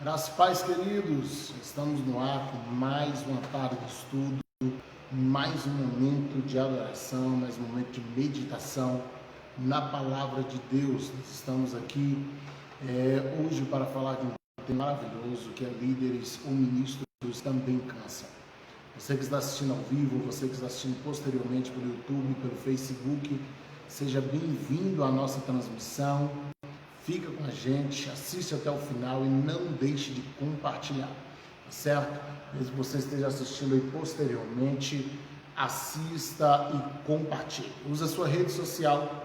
Graças e paz, queridos, estamos no ar com mais uma tarde de estudo, mais um momento de adoração, mais um momento de meditação na Palavra de Deus. Nós estamos aqui hoje para falar de um tema maravilhoso que é líderes ou ministros também cansam. Você que está assistindo ao vivo, você que está assistindo posteriormente pelo YouTube, pelo Facebook, seja bem-vindo à nossa transmissão. Fica com a gente, assiste até o final e não deixe de compartilhar, tá certo? Mesmo que você esteja assistindo aí posteriormente, assista e compartilhe. Use a sua rede social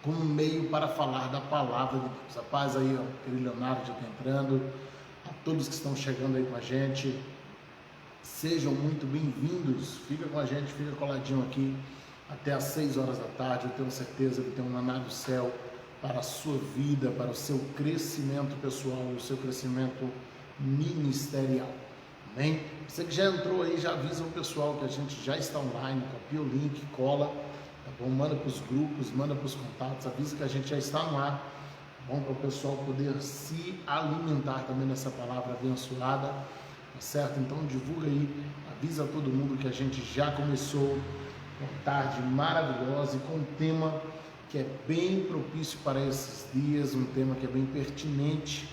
como meio para falar da palavra de Deus. A paz aí, ó, aquele Leonardo já está entrando, a todos que estão chegando aí com a gente, sejam muito bem-vindos. Fica com a gente, fica coladinho aqui até às 6 horas da tarde. Eu tenho certeza que tem um maná do céu para a sua vida, para o seu crescimento pessoal, o seu crescimento ministerial. Amém? Você que já entrou aí, já avisa o pessoal que a gente já está online, copia o link, cola, tá bom? Manda para os grupos, manda para os contatos, avisa que a gente já está no ar, tá bom? Para o pessoal poder se alimentar também dessa palavra abençoada, tá certo? Então divulga aí, avisa todo mundo que a gente já começou uma tarde maravilhosa e com um tema que é bem propício para esses dias, um tema que é bem pertinente,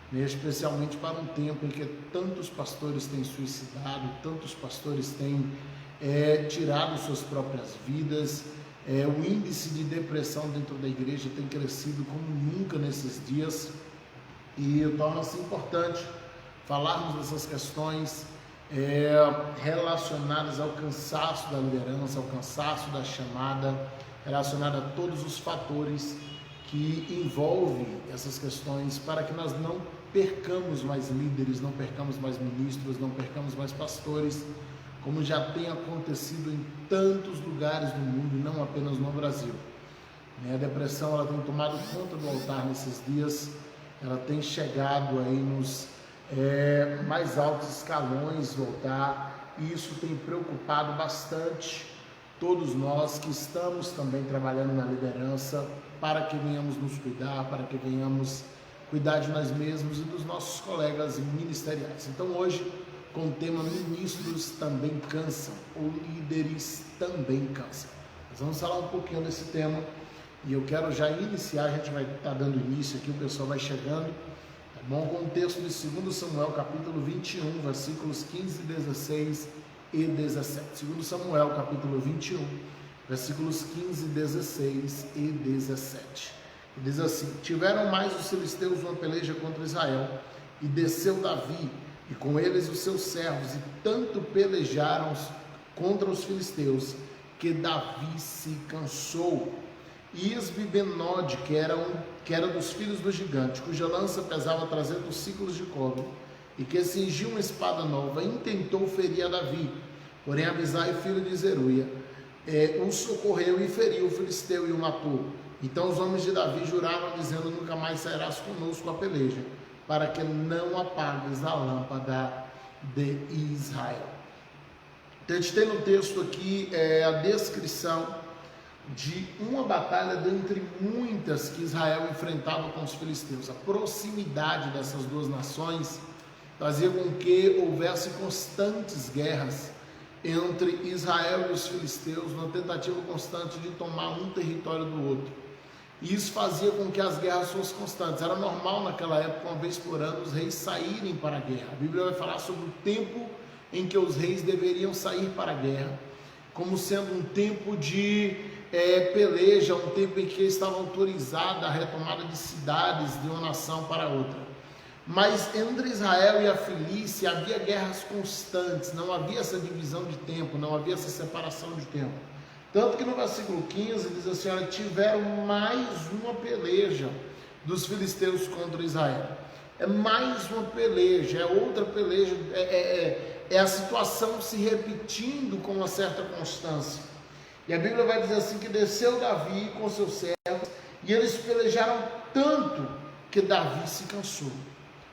né? Especialmente para um tempo em que tantos pastores têm suicidado, tantos pastores têm tirado suas próprias vidas, o índice de depressão dentro da igreja tem crescido como nunca nesses dias, e torna-se importante falarmos dessas questões relacionadas ao cansaço da liderança, ao cansaço da chamada, relacionada a todos os fatores que envolvem essas questões, para que nós não percamos mais líderes, não percamos mais ministros, não percamos mais pastores, como já tem acontecido em tantos lugares do mundo, e não apenas no Brasil. A depressão ela tem tomado conta do altar nesses dias, ela tem chegado aí nos mais altos escalões do altar, e isso tem preocupado bastante todos nós que estamos também trabalhando na liderança, para que venhamos nos cuidar, para que venhamos cuidar de nós mesmos e dos nossos colegas ministeriais. Então hoje, com o tema ministros também cansam, ou líderes também cansam. Nós vamos falar um pouquinho desse tema, e eu quero já iniciar, a gente vai estar dando início aqui, o pessoal vai chegando, tá bom? Com o texto de 2 Samuel, capítulo 21, versículos 15, 16 e 17. 2 Samuel, capítulo 21, versículos 15, 16 e 17. Diz assim: tiveram mais os filisteus uma peleja contra Israel, e desceu Davi, e com eles os seus servos, e tanto pelejaram contra os filisteus, que Davi se cansou. Isbi-Benode, que era dos filhos do gigante, cuja lança pesava 300 ciclos de cobre, e que cingiu uma espada nova, intentou ferir a Davi. Porém Abisai, filho de Zeruia, o socorreu e feriu o filisteu e o matou. Então os homens de Davi juraram, dizendo: nunca mais sairás conosco a peleja, para que não apagues a lâmpada de Israel. Então a gente tem no texto aqui a descrição de uma batalha dentre muitas que Israel enfrentava com os filisteus. A proximidade dessas duas nações fazia com que houvesse constantes guerras entre Israel e os filisteus, na tentativa constante de tomar um território do outro. E isso fazia com que as guerras fossem constantes. Era normal naquela época, uma vez por ano, os reis saírem para a guerra. A Bíblia vai falar sobre o tempo em que os reis deveriam sair para a guerra, como sendo um tempo de peleja, um tempo em que estava autorizada a retomada de cidades de uma nação para outra. Mas entre Israel e a Filícia havia guerras constantes, não havia essa divisão de tempo, não havia essa separação de tempo. Tanto que no versículo 15 diz assim: olha, tiveram mais uma peleja dos filisteus contra Israel. É mais uma peleja, é outra peleja, é a situação se repetindo com uma certa constância. E a Bíblia vai dizer assim, que desceu Davi com seus servos, e eles pelejaram tanto que Davi se cansou.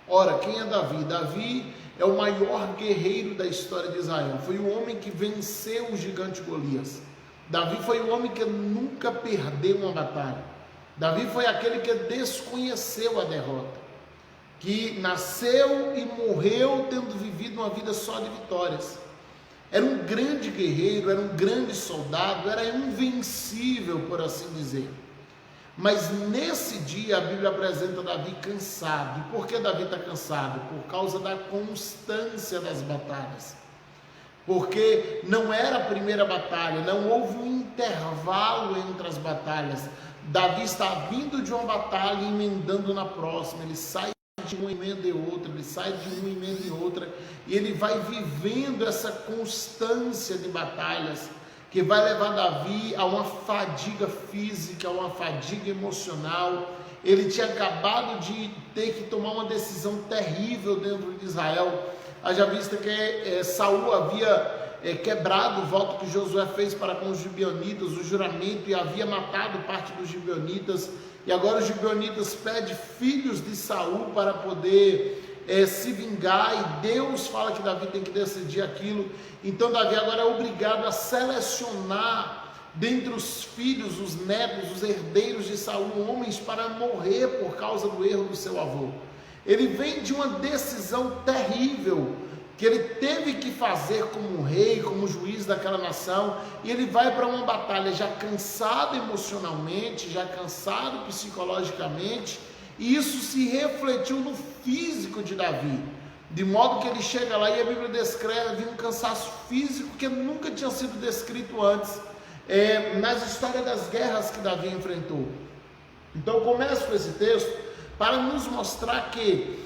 Ora, quem é Davi? Davi é o maior guerreiro da história de Israel. Foi o homem que venceu o gigante Golias. Davi foi o homem que nunca perdeu uma batalha. Davi foi aquele que desconheceu a derrota. que nasceu e morreu tendo vivido uma vida só de vitórias. Era um grande guerreiro, era um grande soldado, era invencível, por assim dizer. Mas nesse dia a Bíblia apresenta Davi cansado. E por que Davi está cansado? Por causa da constância das batalhas. Porque não era a primeira batalha, não houve um intervalo entre as batalhas. Davi está vindo de uma batalha e emendando na próxima, ele sai de uma emenda e outra, ele sai de uma emenda e outra, e ele vai vivendo essa constância de batalhas, que vai levar Davi a uma fadiga física, a uma fadiga emocional. Ele tinha acabado de ter que tomar uma decisão terrível dentro de Israel. Haja vista que Saul havia quebrado o voto que Josué fez para com os gibeonitas, o juramento, e havia matado parte dos gibeonitas, e agora os gibeonitas pedem filhos de Saul para poder se vingar, e Deus fala que Davi tem que decidir aquilo. Então Davi agora é obrigado a selecionar dentre os filhos, os netos, os herdeiros de Saul, homens para morrer por causa do erro do seu avô. Ele vem de uma decisão terrível que ele teve que fazer como rei, como juiz daquela nação, e ele vai para uma batalha já cansado emocionalmente, já cansado psicologicamente, e isso se refletiu no físico de Davi, de modo que ele chega lá e a Bíblia descreve um cansaço físico que nunca tinha sido descrito antes, nas histórias das guerras que Davi enfrentou. Então eu começo com esse texto para nos mostrar que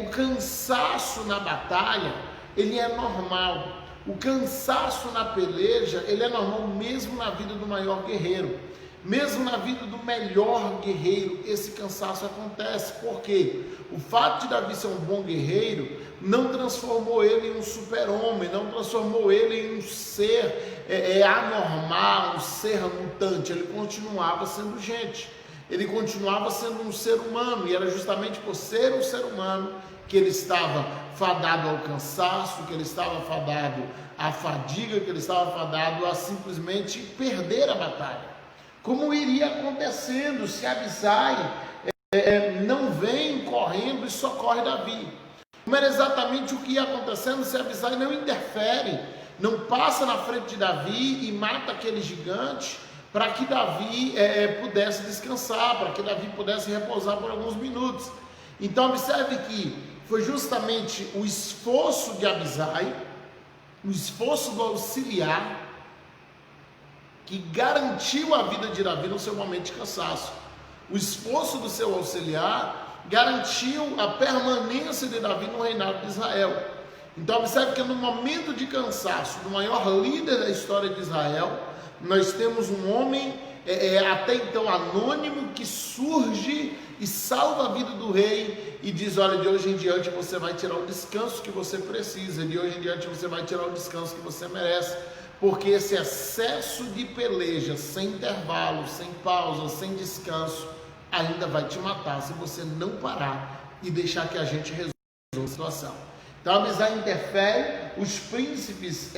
o cansaço na batalha, ele é normal. O cansaço na peleja, ele é normal mesmo na vida do maior guerreiro. Mesmo na vida do melhor guerreiro, esse cansaço acontece. Porque o fato de Davi ser um bom guerreiro não transformou ele em um super-homem, não transformou ele em um ser anormal, um ser mutante. Ele continuava sendo gente. Ele continuava sendo um ser humano, e era justamente por ser um ser humano que ele estava fadado ao cansaço, que ele estava fadado à fadiga, que ele estava fadado a simplesmente perder a batalha. Como iria acontecendo se Abisai não vem correndo e socorre Davi? Como era exatamente o que ia acontecendo se Abisai não interfere, não passa na frente de Davi e mata aquele gigante, para que Davi pudesse descansar, para que Davi pudesse repousar por alguns minutos. Então observe que foi justamente o esforço de Abisai, o esforço do auxiliar, que garantiu a vida de Davi no seu momento de cansaço. O esforço do seu auxiliar garantiu a permanência de Davi no reinado de Israel. Então observe que no momento de cansaço do maior líder da história de Israel, nós temos um homem até então anônimo, que surge e salva a vida do rei e diz: olha, de hoje em diante você vai tirar o descanso que você precisa, de hoje em diante você vai tirar o descanso que você merece, porque esse excesso de peleja, sem intervalo, sem pausa, sem descanso, ainda vai te matar se você não parar e deixar que a gente resolva a situação. Então Abisai interfere, os príncipes,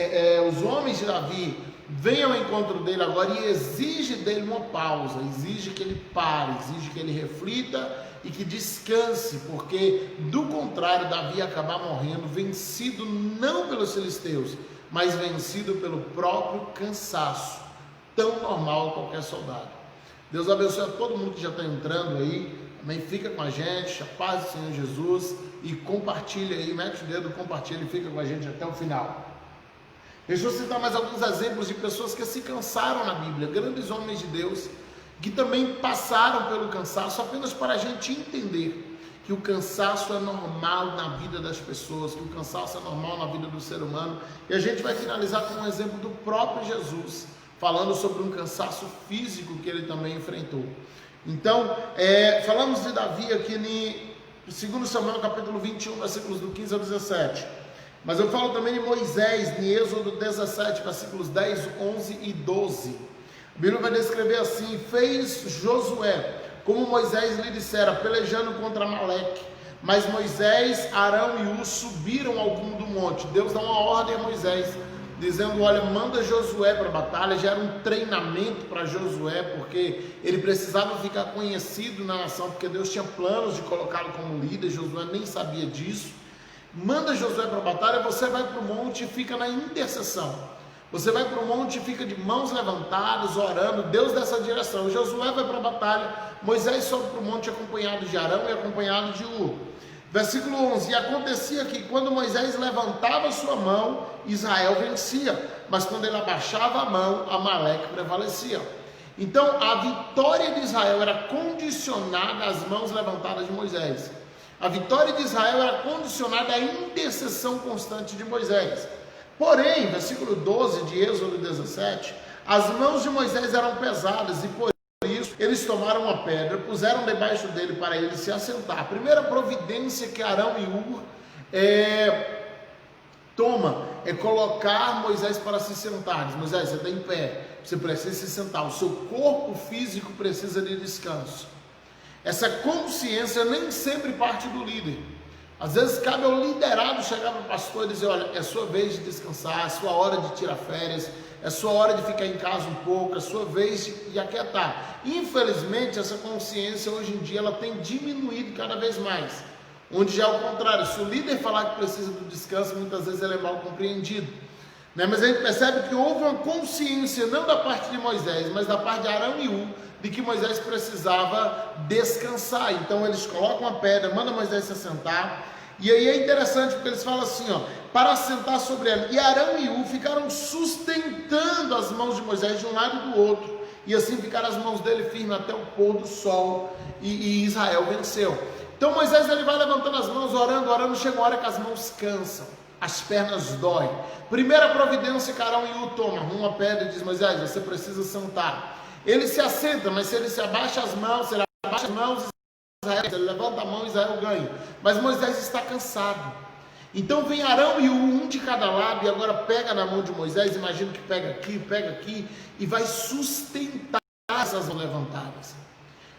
os homens de Davi vem ao encontro dele agora e exige dele uma pausa, exige que ele pare, exige que ele reflita e que descanse, porque do contrário Davi ia acabar morrendo, vencido não pelos filisteus, mas vencido pelo próprio cansaço, tão normal a qualquer soldado. Deus abençoe a todo mundo que já está entrando aí, também fica com a gente, a paz do Senhor Jesus, e compartilha aí, mete o dedo, compartilha e fica com a gente até o final. Deixa eu citar mais alguns exemplos de pessoas que se cansaram na Bíblia, grandes homens de Deus, que também passaram pelo cansaço, apenas para a gente entender que o cansaço é normal na vida das pessoas, que o cansaço é normal na vida do ser humano. E a gente vai finalizar com um exemplo do próprio Jesus, falando sobre um cansaço físico que ele também enfrentou. Então, falamos de Davi aqui em 2 Samuel capítulo 21, versículos do 15 ao 17. Mas eu falo também de Moisés, em Êxodo 17, versículos 10, 11 e 12. A Bíblia vai descrever assim: fez Josué, como Moisés lhe dissera, pelejando contra Amaleque. Mas Moisés, Arão e Hur subiram ao cume do monte. Deus dá uma ordem a Moisés: dizendo: olha, manda Josué para a batalha. Já era um treinamento para Josué, porque ele precisava ficar conhecido na nação, porque Deus tinha planos de colocá-lo como líder. Josué nem sabia disso. Manda Josué para a batalha, você vai para o monte e fica na intercessão. Você vai para o monte e fica de mãos levantadas, orando, Deus dá essa direção. Josué vai para a batalha, Moisés sobe para o monte acompanhado de Arão e acompanhado de Hur. Versículo 11: e acontecia que quando Moisés levantava sua mão, Israel vencia, mas quando ele abaixava a mão, Amaleque prevalecia. Então a vitória de Israel era condicionada às mãos levantadas de Moisés. A vitória de Israel era condicionada à intercessão constante de Moisés. Porém, versículo 12 de Êxodo 17, as mãos de Moisés eram pesadas, e por isso eles tomaram uma pedra, puseram debaixo dele para ele se assentar. A primeira providência que Arão e Hur toma é colocar Moisés para se sentar. Diz: Moisés, você está em pé, você precisa se sentar, o seu corpo físico precisa de descanso. Essa consciência nem sempre parte do líder. Às vezes cabe ao liderado chegar para o pastor e dizer: olha, é sua vez de descansar, é sua hora de tirar férias, é sua hora de ficar em casa um pouco, é sua vez de aquietar. Infelizmente, essa consciência hoje em dia ela tem diminuído cada vez mais, onde já é o contrário. Se o líder falar que precisa do descanso, muitas vezes ele é mal compreendido, né? Mas a gente percebe que houve uma consciência, não da parte de Moisés, mas da parte de Arão e Hur, de que Moisés precisava descansar. Então eles colocam a pedra, mandam Moisés se assentar, e aí é interessante porque eles falam assim, ó, para assentar sobre ela. E Arão e Hur ficaram sustentando as mãos de Moisés de um lado e do outro, e assim ficaram as mãos dele firmes até o pôr do sol, e Israel venceu. Então Moisés ele vai levantando as mãos, orando, chega uma hora que as mãos cansam, as pernas doem. Primeira providência que Arão e Hur tomam, uma pedra, e diz: Moisés, você precisa sentar. Ele se assenta, mas se ele se abaixa as mãos, se ele abaixa as mãos, Israel, se ele levanta a mão, Israel ganha. Mas Moisés está cansado. Então vem Arão e Hur, um de cada lado, e agora pega na mão de Moisés, imagino que pega aqui, e vai sustentar essas mãos levantadas.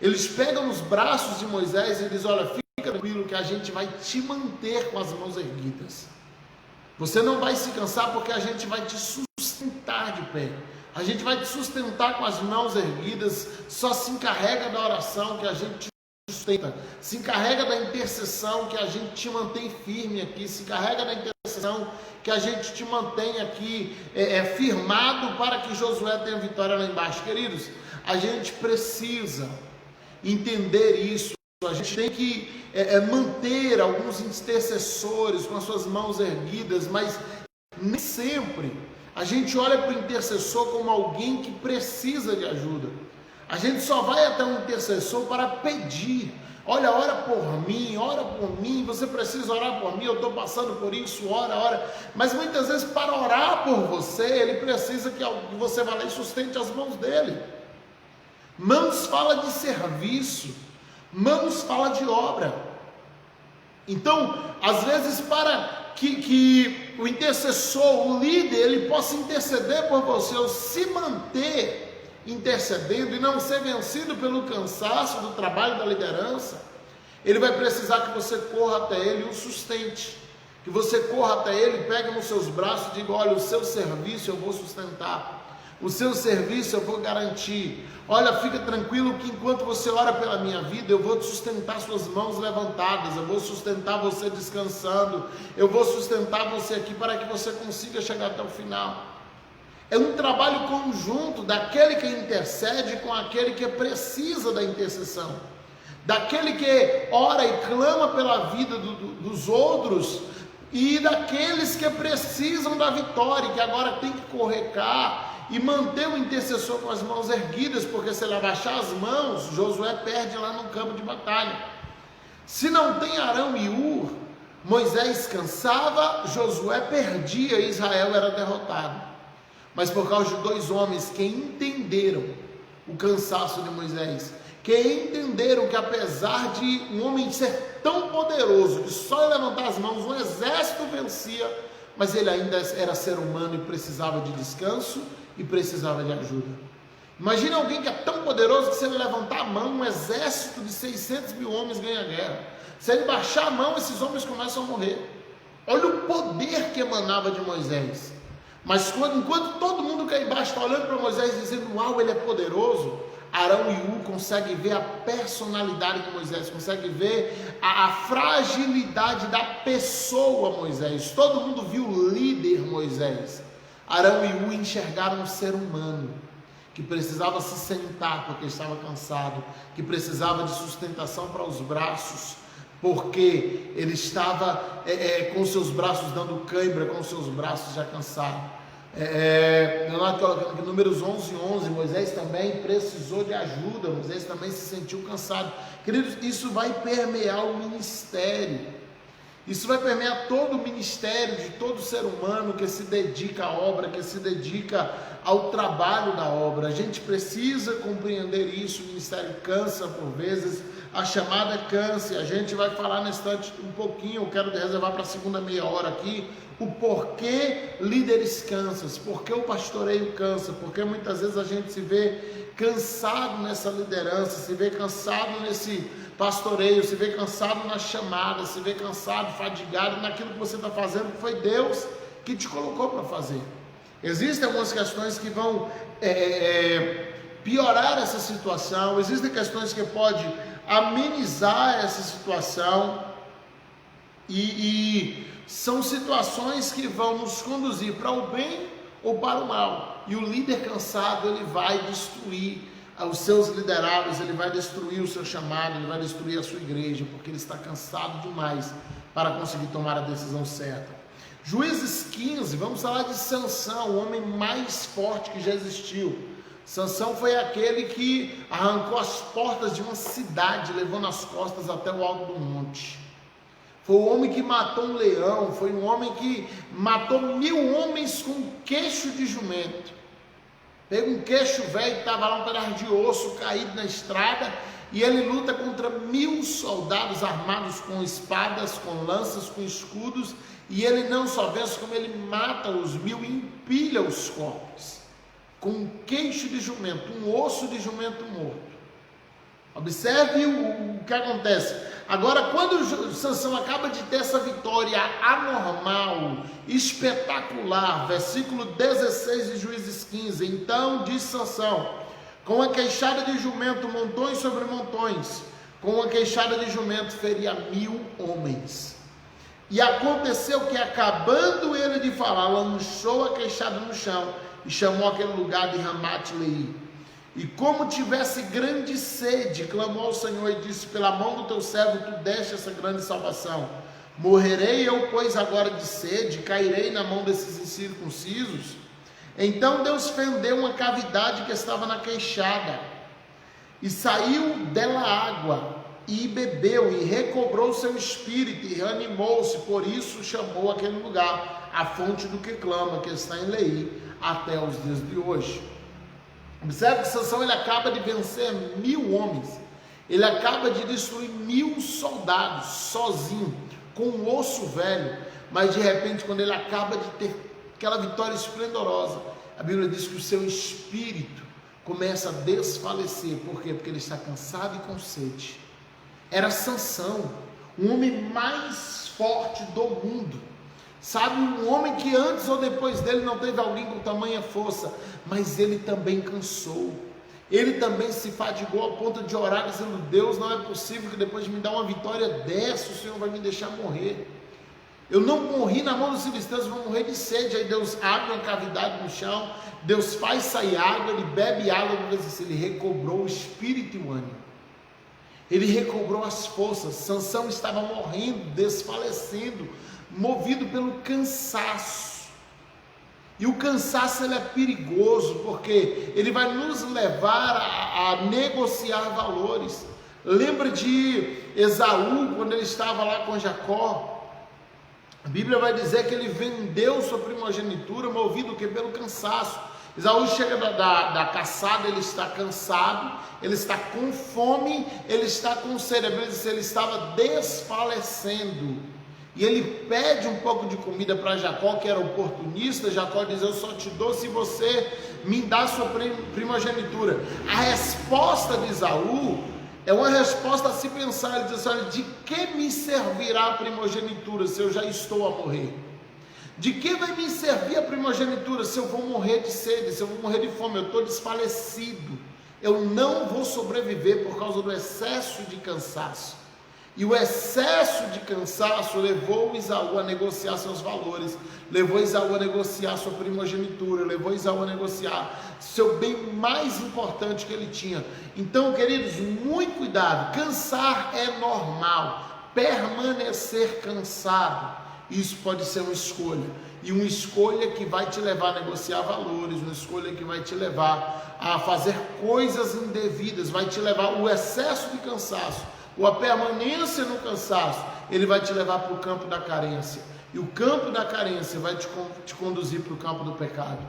Eles pegam os braços de Moisés e dizem: olha, fica tranquilo que a gente vai te manter com as mãos erguidas. Você não vai se cansar, porque a gente vai te sustentar de pé. A gente vai te sustentar com as mãos erguidas. Só se encarrega da oração que a gente te sustenta. Se encarrega da intercessão que a gente te mantém firme aqui. Se encarrega da intercessão que a gente te mantém aqui firmado para que Josué tenha vitória lá embaixo. Queridos, a gente precisa entender isso. A gente tem que manter alguns intercessores com as suas mãos erguidas, mas nem sempre a gente olha para o intercessor como alguém que precisa de ajuda. A gente só vai até um intercessor para pedir: olha, ora por mim, você precisa orar por mim, eu estou passando por isso, ora. Mas muitas vezes, para orar por você, ele precisa que você vá lá e sustente as mãos dele. Mãos fala de serviço, mãos fala de obra. Então, às vezes, para que o intercessor, o líder, ele possa interceder por você, ou se manter intercedendo e não ser vencido pelo cansaço do trabalho da liderança, ele vai precisar que você corra até ele e o sustente, que você corra até ele, pegue nos seus braços e diga: olha, o seu serviço eu vou sustentar, o seu serviço eu vou garantir. Olha, fica tranquilo que enquanto você ora pela minha vida, eu vou te sustentar suas mãos levantadas, eu vou sustentar você descansando, eu vou sustentar você aqui para que você consiga chegar até o final. É um trabalho conjunto daquele que intercede com aquele que precisa da intercessão, daquele que ora e clama pela vida dos outros, e daqueles que precisam da vitória, que agora tem que correr cá e manter o intercessor com as mãos erguidas, porque se ele abaixar as mãos, Josué perde lá no campo de batalha. Se não tem Arão e Hur, Moisés cansava, Josué perdia e Israel era derrotado. Mas por causa de dois homens que entenderam o cansaço de Moisés, que entenderam que apesar de um homem ser tão poderoso, que só levantar as mãos um exército vencia, mas ele ainda era ser humano e precisava de descanso e precisava de ajuda. Imagina alguém que é tão poderoso que se ele levantar a mão, um exército de 600 mil homens ganha a guerra. Se ele baixar a mão, esses homens começam a morrer. Olha o poder que emanava de Moisés. Mas enquanto todo mundo cá embaixo está olhando para Moisés dizendo, uau, ele é poderoso, Arão e Hu conseguem ver a personalidade de Moisés, conseguem ver a fragilidade da pessoa Moisés. Todo mundo viu o líder Moisés. Arão e Hu enxergaram um ser humano que precisava se sentar porque estava cansado, que precisava de sustentação para os braços, porque ele estava com seus braços dando cãibra, com seus braços já cansados. Leonardo colocando aqui, Números 11:11, Moisés também precisou de ajuda, Moisés também se sentiu cansado. Queridos, isso vai permear o ministério. Isso vai permear todo o ministério de todo ser humano que se dedica à obra, que se dedica ao trabalho da obra. A gente precisa compreender isso. O ministério cansa por vezes, a chamada cansa. A gente vai falar nesse instante um pouquinho, eu quero reservar para a segunda meia hora aqui, o porquê líderes cansam, porque o pastoreio cansa, porque muitas vezes a gente se vê cansado nessa liderança, se vê cansado nesse pastoreio, se vê cansado na chamada, se vê cansado, fadigado naquilo que você está fazendo, que foi Deus que te colocou para fazer. Existem algumas questões que vão piorar essa situação, existem questões que podem amenizar essa situação, e são situações que vão nos conduzir para o bem ou para o mal, e o líder cansado, ele vai destruir os seus liderados, ele vai destruir o seu chamado, ele vai destruir a sua igreja, porque ele está cansado demais para conseguir tomar a decisão certa. Juízes 15, vamos falar de Sansão, o homem mais forte que já existiu. Sansão foi aquele que arrancou as portas de uma cidade, levando as costas até o alto do monte. Foi o homem que matou um leão, foi um homem que matou 1000 homens com um queixo de jumento. Pega um queixo velho que estava lá, um pedaço de osso caído na estrada, e ele luta contra 1000 soldados armados com espadas, com lanças, com escudos, e ele não só vence, como ele mata os 1000 e empilha os corpos, com um queixo de jumento, um osso de jumento morto. Observe o que acontece. Agora, quando Sansão acaba de ter essa vitória anormal, espetacular, versículo 16 de Juízes 15, então diz Sansão, com a queixada de jumento, montões sobre montões, com a queixada de jumento, feria 1000 homens. E aconteceu que, acabando ele de falar, lançou a queixada no chão, e chamou aquele lugar de Ramat-Leí. E como tivesse grande sede, clamou ao Senhor e disse, pela mão do teu servo tu deste essa grande salvação. Morrerei eu, pois, agora de sede, cairei na mão desses incircuncisos? Então Deus fendeu uma cavidade que estava na queixada, e saiu dela água, e bebeu, e recobrou o seu espírito, e reanimou-se. Por isso chamou aquele lugar a fonte do que clama, que está em Leí, até os dias de hoje. Observe que Sansão, ele acaba de vencer 1000 homens, ele acaba de destruir 1000 soldados, sozinho, com um osso velho, mas de repente, quando ele acaba de ter aquela vitória esplendorosa, a Bíblia diz que o seu espírito começa a desfalecer. Por quê? Porque ele está cansado e com sede. Era Sansão, o homem mais forte do mundo, sabe, um homem que antes ou depois dele não teve alguém com tamanha força, mas ele também cansou, ele também se fadigou ao ponto de orar dizendo, Deus, não é possível que depois de me dar uma vitória dessa, o Senhor vai me deixar morrer. Eu não morri na mão dos filisteus, eu vou morrer de sede. Aí Deus abre uma cavidade no chão, Deus faz sair água, ele bebe água, ele recobrou o espírito e o ânimo, ele recobrou as forças. Sansão estava morrendo, desfalecendo, movido pelo cansaço. E o cansaço, ele é perigoso, porque ele vai nos levar a negociar valores. Lembra de Esaú, quando ele estava lá com Jacó? A Bíblia vai dizer que ele vendeu sua primogenitura, movido pelo cansaço. Esaú chega da caçada, ele está cansado, ele está com fome, ele está com sede. Ele estava desfalecendo. E ele pede um pouco de comida para Jacó, que era oportunista. Jacó diz, eu só te dou se você me dá sua primogenitura. A resposta de Esaú é uma resposta a se pensar. Ele diz assim, olha, de que me servirá a primogenitura se eu já estou a morrer? De que vai me servir a primogenitura se eu vou morrer de sede, se eu vou morrer de fome? Eu estou desfalecido, eu não vou sobreviver por causa do excesso de cansaço. E o excesso de cansaço levou Esaú a negociar seus valores, levou Esaú a negociar sua primogenitura, levou Esaú a negociar seu bem mais importante que ele tinha. Então, queridos, muito cuidado. Cansar é normal, permanecer cansado, isso pode ser uma escolha, e uma escolha que vai te levar a negociar valores, uma escolha que vai te levar a fazer coisas indevidas, vai te levar, o excesso de cansaço, ou a permanência no cansaço, ele vai te levar para o campo da carência, e o campo da carência vai te conduzir para o campo do pecado.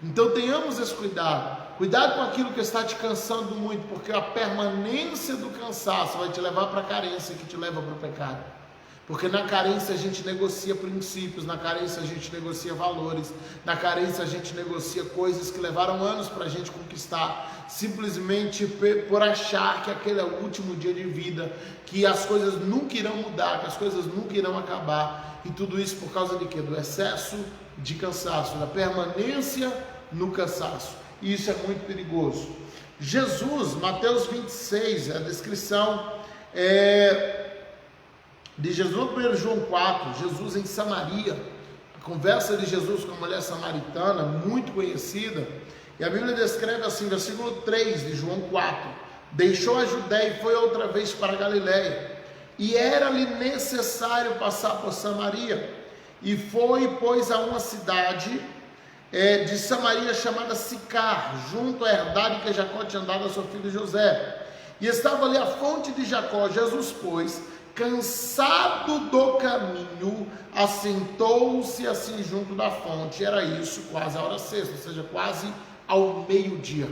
Então tenhamos esse cuidado com aquilo que está te cansando muito, porque a permanência do cansaço vai te levar para a carência, que te leva para o pecado. Porque na carência a gente negocia princípios, na carência a gente negocia valores, na carência a gente negocia coisas que levaram anos para a gente conquistar, simplesmente por achar que aquele é o último dia de vida, que as coisas nunca irão mudar, que as coisas nunca irão acabar, e tudo isso por causa de quê? Do excesso de cansaço, da permanência no cansaço, e isso é muito perigoso. Jesus, Mateus 26, a descrição de Jesus, no 1 João 4, Jesus em Samaria, a conversa de Jesus com a mulher samaritana, muito conhecida, e a Bíblia descreve assim, versículo 3 de João 4, deixou a Judéia e foi outra vez para a Galiléia, e era-lhe necessário passar por Samaria, e foi, pois, a uma cidade de Samaria chamada Sicar, junto à herdade que Jacó tinha dado a seu filho José, e estava ali a fonte de Jacó. Jesus, pois, cansado do caminho, assentou-se assim junto da fonte. Era isso, quase a hora sexta, ou seja, quase ao meio-dia.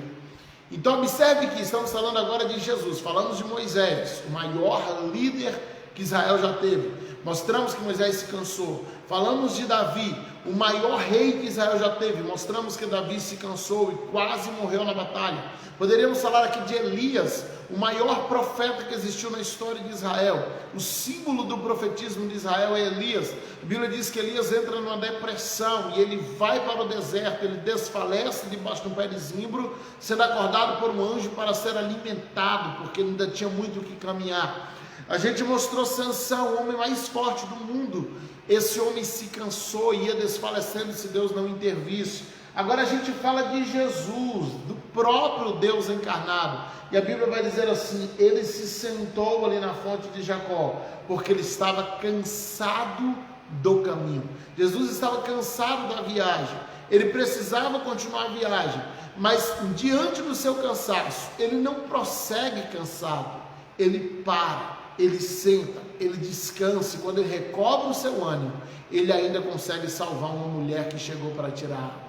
Então observe que estamos falando agora de Jesus, falamos de Moisés, o maior líder que Israel já teve. Mostramos que Moisés se cansou. Falamos de Davi, o maior rei que Israel já teve. Mostramos que Davi se cansou e quase morreu na batalha. Poderíamos falar aqui de Elias, o maior profeta que existiu na história de Israel. O símbolo do profetismo de Israel é Elias. A Bíblia diz que Elias entra numa depressão e ele vai para o deserto, ele desfalece debaixo de um pé de zimbro, sendo acordado por um anjo para ser alimentado, porque ele ainda tinha muito o que caminhar. A gente mostrou Sansão, o homem mais forte do mundo. Esse homem se cansou e ia desfalecendo se Deus não intervisse. Agora a gente fala de Jesus, do próprio Deus encarnado, e a Bíblia vai dizer assim: ele se sentou ali na fonte de Jacó, porque ele estava cansado do caminho. Jesus estava cansado da viagem, ele precisava continuar a viagem, mas diante do seu cansaço, ele não prossegue cansado, ele para, ele senta, ele descansa, e quando ele recobra o seu ânimo, ele ainda consegue salvar uma mulher que chegou para tirar.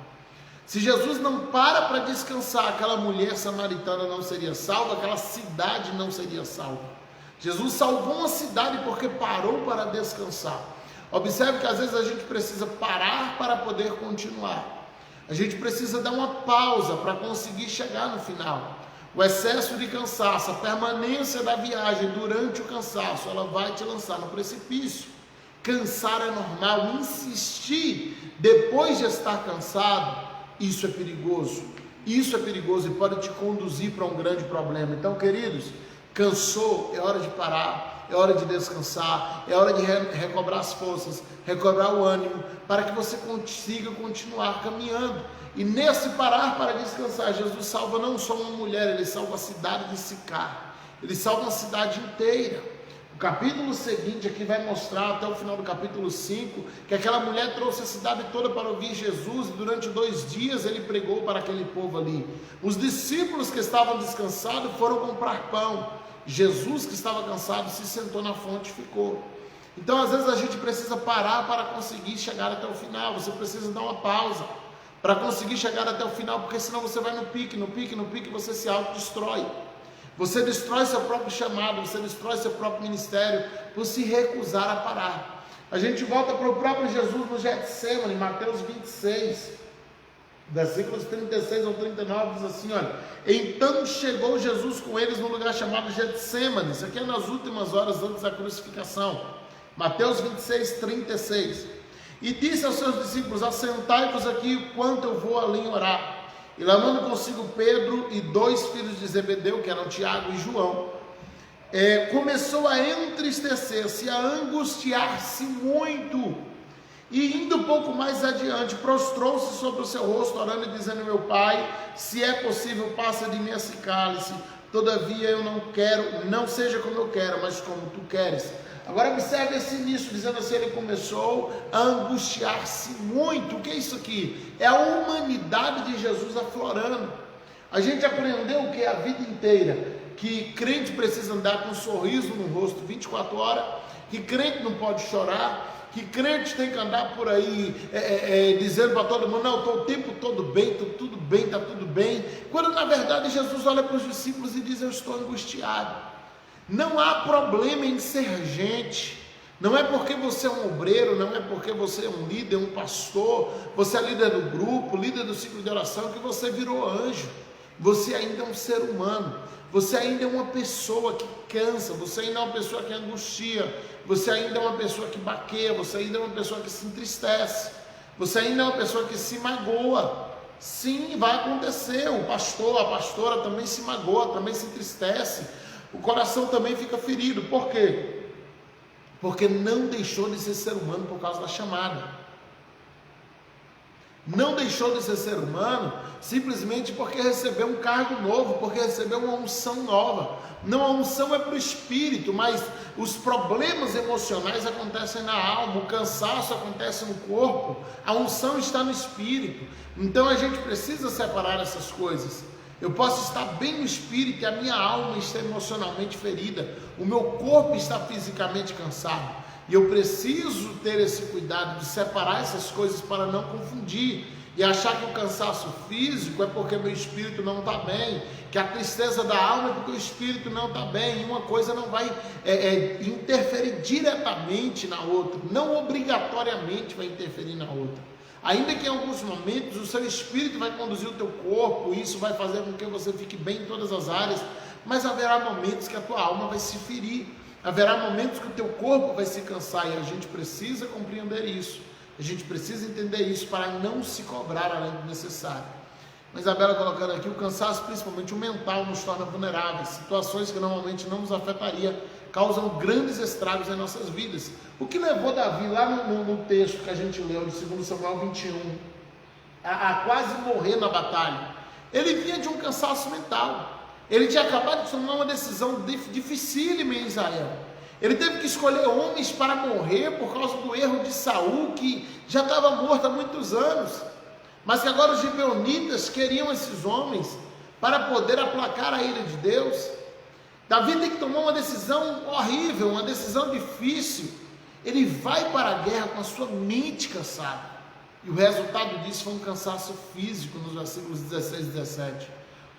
Se Jesus não para descansar, aquela mulher samaritana não seria salva, aquela cidade não seria salva. Jesus salvou uma cidade porque parou para descansar. Observe que às vezes a gente precisa parar para poder continuar. A gente precisa dar uma pausa para conseguir chegar no final. O excesso de cansaço, a permanência da viagem durante o cansaço, ela vai te lançar no precipício. Cansar é normal, insistir depois de estar cansado, isso é perigoso e pode te conduzir para um grande problema. Então, queridos, cansou, é hora de parar, é hora de descansar, é hora de recobrar as forças, recobrar o ânimo, para que você consiga continuar caminhando. E nesse parar para descansar, Jesus salva não só uma mulher, ele salva a cidade de Sicar, ele salva uma cidade inteira. O capítulo seguinte aqui vai mostrar, até o final do capítulo 5, que aquela mulher trouxe a cidade toda para ouvir Jesus, e durante 2 dias ele pregou para aquele povo ali. Os discípulos que estavam descansados foram comprar pão. Jesus, que estava cansado, se sentou na fonte e ficou. Então às vezes a gente precisa parar para conseguir chegar até o final. Você precisa dar uma pausa para conseguir chegar até o final, porque senão você vai no pique, você se autodestrói. Você destrói seu próprio chamado, você destrói seu próprio ministério por se recusar a parar. A gente volta para o próprio Jesus no Getsemane, Mateus 26, versículos 36 ao 39, diz assim, olha: então chegou Jesus com eles no lugar chamado Getsemane. Isso aqui é nas últimas horas antes da crucificação. Mateus 26, 36. e disse aos seus discípulos: assentai-vos aqui enquanto eu vou ali orar. E levando consigo Pedro e 2 filhos de Zebedeu, que eram Tiago e João, começou a entristecer-se, a angustiar-se muito, e indo um pouco mais adiante, prostrou-se sobre o seu rosto, orando e dizendo: meu pai, se é possível, passa de mim esse cálice, todavia eu não quero, não seja como eu quero, mas como tu queres. Agora observe esse início, dizendo assim, ele começou a angustiar-se muito. O que é isso aqui? É a humanidade de Jesus aflorando. A gente aprendeu que a vida inteira, que crente precisa andar com um sorriso no rosto 24 horas, que crente não pode chorar, que crente tem que andar por aí dizendo para todo mundo: não, estou o tempo todo bem, estou tudo bem, está tudo bem, quando na verdade Jesus olha para os discípulos e diz: eu estou angustiado. Não há problema em ser gente, não é porque você é um obreiro, não é porque você é um líder, um pastor, você é líder do grupo, líder do ciclo de oração, que você virou anjo. Você ainda é um ser humano, você ainda é uma pessoa que cansa, você ainda é uma pessoa que angustia, você ainda é uma pessoa que baqueia, você ainda é uma pessoa que se entristece, você ainda é uma pessoa que se magoa. Sim, vai acontecer, o pastor, a pastora também se magoa, também se entristece, o coração também fica ferido. Por quê? Porque não deixou de ser ser humano por causa da chamada. Não deixou de ser ser humano simplesmente porque recebeu um cargo novo, porque recebeu uma unção nova. Não, a unção é para o espírito, mas os problemas emocionais acontecem na alma, o cansaço acontece no corpo, a unção está no espírito. Então a gente precisa separar essas coisas. Eu posso estar bem no espírito e a minha alma está emocionalmente ferida, o meu corpo está fisicamente cansado, e eu preciso ter esse cuidado de separar essas coisas para não confundir e achar que o cansaço físico é porque meu espírito não está bem, que a tristeza da alma é porque o espírito não está bem, e uma coisa não vai interferir diretamente na outra, não obrigatoriamente vai interferir na outra. Ainda que em alguns momentos o seu espírito vai conduzir o teu corpo, e isso vai fazer com que você fique bem em todas as áreas, mas haverá momentos que a tua alma vai se ferir, haverá momentos que o teu corpo vai se cansar, e a gente precisa compreender isso, a gente precisa entender isso para não se cobrar além do necessário. Mas Isabela colocando aqui, o cansaço, principalmente o mental, nos torna vulneráveis, situações que normalmente não nos afetaria, causam grandes estragos em nossas vidas. O que levou Davi, lá no texto que a gente leu, de 2 Samuel 21, a quase morrer na batalha? Ele vinha de um cansaço mental, ele tinha acabado de tomar uma decisão dificílima em Israel, ele teve que escolher homens para morrer por causa do erro de Saul, que já estava morto há muitos anos, mas que agora os gibeonitas queriam esses homens para poder aplacar a ira de Deus. Davi tem que tomar uma decisão horrível, uma decisão difícil. Ele vai para a guerra com a sua mente cansada, e o resultado disso foi um cansaço físico, nos versículos 16 e 17.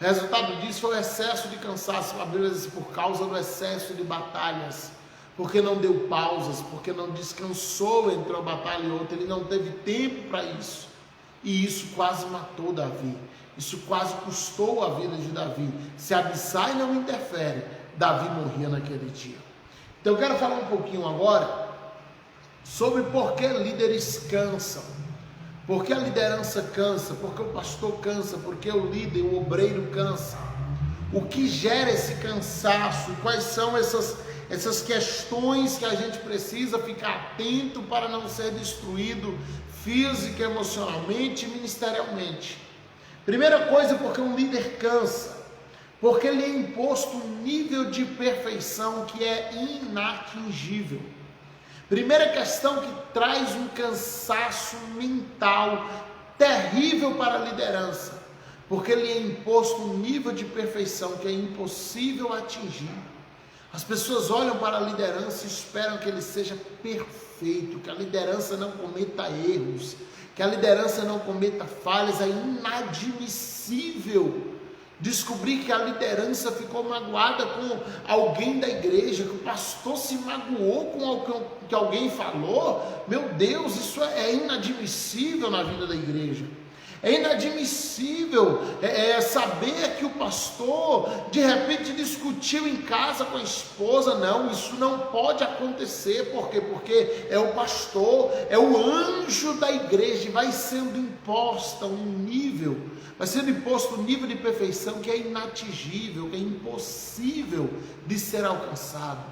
O resultado disso foi o excesso de cansaço. A Bíblia diz: por causa do excesso de batalhas, porque não deu pausas, porque não descansou entre uma batalha e outra, ele não teve tempo para isso, e isso quase matou Davi, isso quase custou a vida de Davi. Se Abissai não interfere, Davi morria naquele dia. Então eu quero falar um pouquinho agora sobre por que líderes cansam, por que a liderança cansa, por que o pastor cansa, por que o líder, o obreiro cansa, o que gera esse cansaço, quais são essas questões que a gente precisa ficar atento para não ser destruído física, emocionalmente e ministerialmente. Primeira coisa, porque um líder cansa, porque lhe é imposto um nível de perfeição que é inatingível. Primeira questão que traz um cansaço mental terrível para a liderança, porque lhe é imposto um nível de perfeição que é impossível atingir. As pessoas olham para a liderança e esperam que ele seja perfeito, que a liderança não cometa erros, que a liderança não cometa falhas. É inadmissível descobrir que a liderança ficou magoada com alguém da igreja, que o pastor se magoou com o que alguém falou. Meu Deus, isso é inadmissível na vida da igreja. É inadmissível saber que o pastor de repente discutiu em casa com a esposa. Não, isso não pode acontecer. Por quê? Porque é o pastor, é o anjo da igreja, e vai sendo imposto um nível de perfeição que é inatingível, que é impossível de ser alcançado.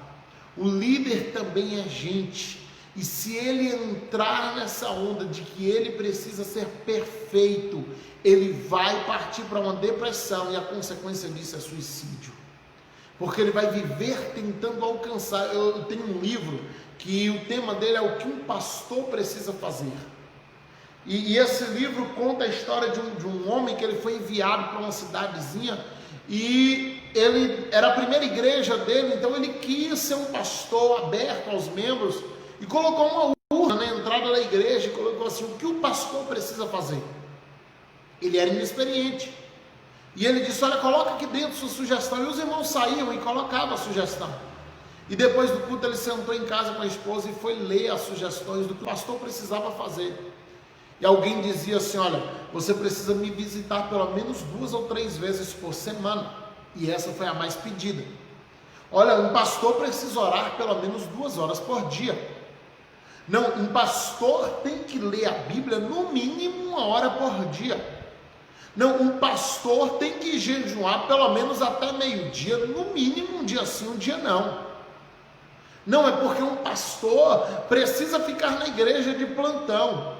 O líder também é gente. E se ele entrar nessa onda de que ele precisa ser perfeito, ele vai partir para uma depressão, e a consequência disso é suicídio. Porque ele vai viver tentando alcançar. Eu tenho um livro que o tema dele é o que um pastor precisa fazer. E esse livro conta a história de um homem que ele foi enviado para uma cidadezinha, e ele era a primeira igreja dele, então ele quis ser um pastor aberto aos membros, e colocou uma urna na entrada da igreja, e colocou assim: o que o pastor precisa fazer? Ele era inexperiente, e ele disse: olha, coloca aqui dentro sua sugestão. E os irmãos saíam e colocavam a sugestão, e depois do culto ele sentou em casa com a esposa e foi ler as sugestões do que o pastor precisava fazer. E alguém dizia assim: olha, você precisa me visitar pelo menos 2 ou 3 vezes por semana, e essa foi a mais pedida. Olha, um pastor precisa orar pelo menos 2 horas por dia. Não, um pastor tem que ler a Bíblia no mínimo 1 hora por dia. Não, um pastor tem que jejuar pelo menos até meio-dia, no mínimo um dia sim, um dia não. Não é porque um pastor precisa ficar na igreja de plantão.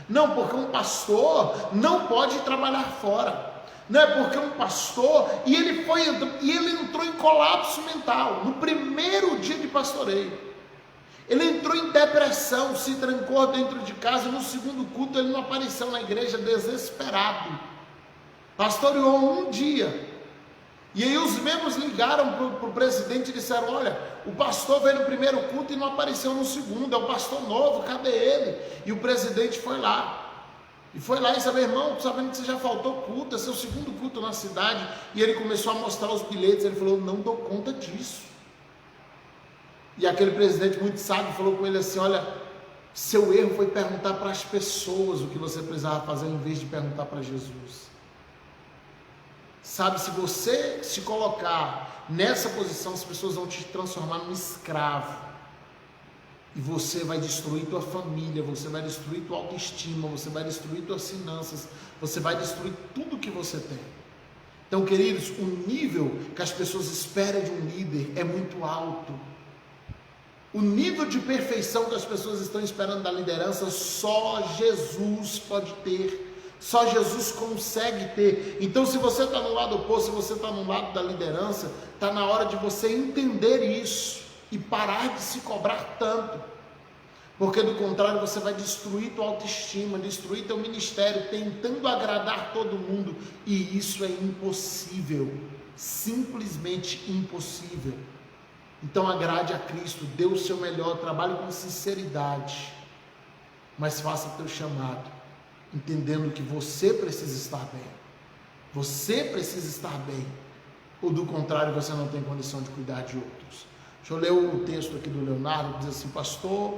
Não, porque um pastor não pode trabalhar fora. Não é porque um pastor, e ele entrou em colapso mental no primeiro dia de pastoreio. Ele entrou em depressão, se trancou dentro de casa. No segundo culto ele não apareceu na igreja, desesperado. Pastoreou um dia. E aí os membros ligaram para o presidente e disseram: olha, o pastor veio no primeiro culto e não apareceu no segundo, é o pastor novo, cadê ele? E o presidente foi lá. E foi lá e disse: irmão, sabendo que você já faltou culto, é seu segundo culto na cidade. E ele começou a mostrar os bilhetes. Ele falou: não dou conta disso. E aquele presidente muito sábio falou com ele assim: olha, seu erro foi perguntar para as pessoas o que você precisava fazer, em vez de perguntar para Jesus. Sabe, se você se colocar nessa posição, as pessoas vão te transformar num escravo, e você vai destruir tua família, você vai destruir tua autoestima, você vai destruir tuas finanças, você vai destruir tudo que você tem. Então, queridos, o nível que as pessoas esperam de um líder é muito alto. O nível de perfeição que as pessoas estão esperando da liderança, só Jesus pode ter, só Jesus consegue ter. Então, se você está no lado oposto, se você está no lado da liderança, está na hora de você entender isso e parar de se cobrar tanto, porque do contrário você vai destruir tua autoestima, destruir teu ministério, tentando agradar todo mundo, e isso é impossível, simplesmente impossível. Então agrade a Cristo, dê o seu melhor, trabalhe com sinceridade, mas faça teu chamado, entendendo que você precisa estar bem. Você precisa estar bem, ou do contrário você não tem condição de cuidar de outros. Deixa eu ler o texto aqui do Leonardo, que diz assim: pastor,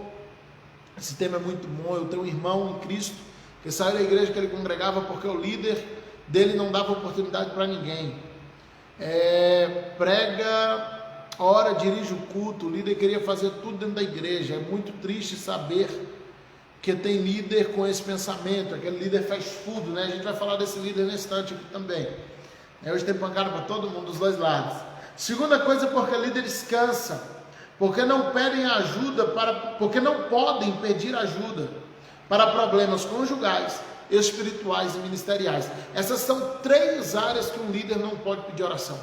esse tema é muito bom. Eu tenho um irmão em Cristo que saiu da igreja que ele congregava porque o líder dele não dava oportunidade para ninguém. Prega, ora, dirige o culto, o líder queria fazer tudo dentro da igreja. É muito triste saber que tem líder com esse pensamento. Aquele líder faz tudo, né? A gente vai falar desse líder nesse instante aqui também. Hoje tem pancada para todo mundo, dos dois lados. Segunda coisa, porque líderes cansam, porque não pedem ajuda, porque não podem pedir ajuda para problemas conjugais, espirituais e ministeriais. Essas são 3 áreas que um líder não pode pedir oração.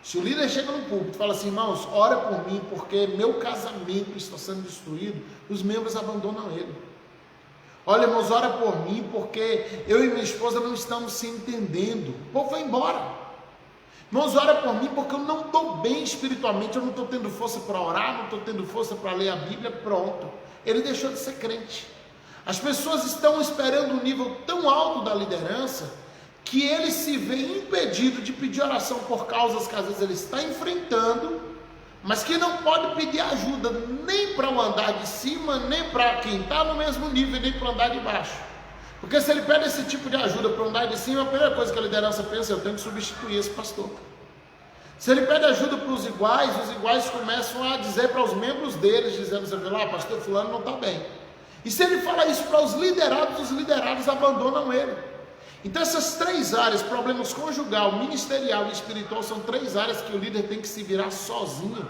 Se o líder chega no púlpito e fala assim: irmãos, ora por mim porque meu casamento está sendo destruído, os membros abandonam ele. Olha, irmãos, ora por mim porque eu e minha esposa não estamos se entendendo, o povo vai embora. Irmãos, ora por mim porque eu não estou bem espiritualmente, eu não estou tendo força para orar, não estou tendo força para ler a Bíblia. Pronto, ele deixou de ser crente. As pessoas estão esperando um nível tão alto da liderança que ele se vê impedido de pedir oração por causas que às vezes ele está enfrentando, mas que não pode pedir ajuda nem para o andar de cima, nem para quem está no mesmo nível, nem para o andar de baixo. Porque se ele pede esse tipo de ajuda para o andar de cima, a primeira coisa que a liderança pensa, eu tenho que substituir esse pastor. Se ele pede ajuda para os iguais começam a dizer para os membros deles, dizendo, você viu lá, pastor fulano não está bem. E se ele fala isso para os liderados abandonam ele. Então essas três áreas, problemas conjugal, ministerial e espiritual, são três áreas que o líder tem que se virar sozinho.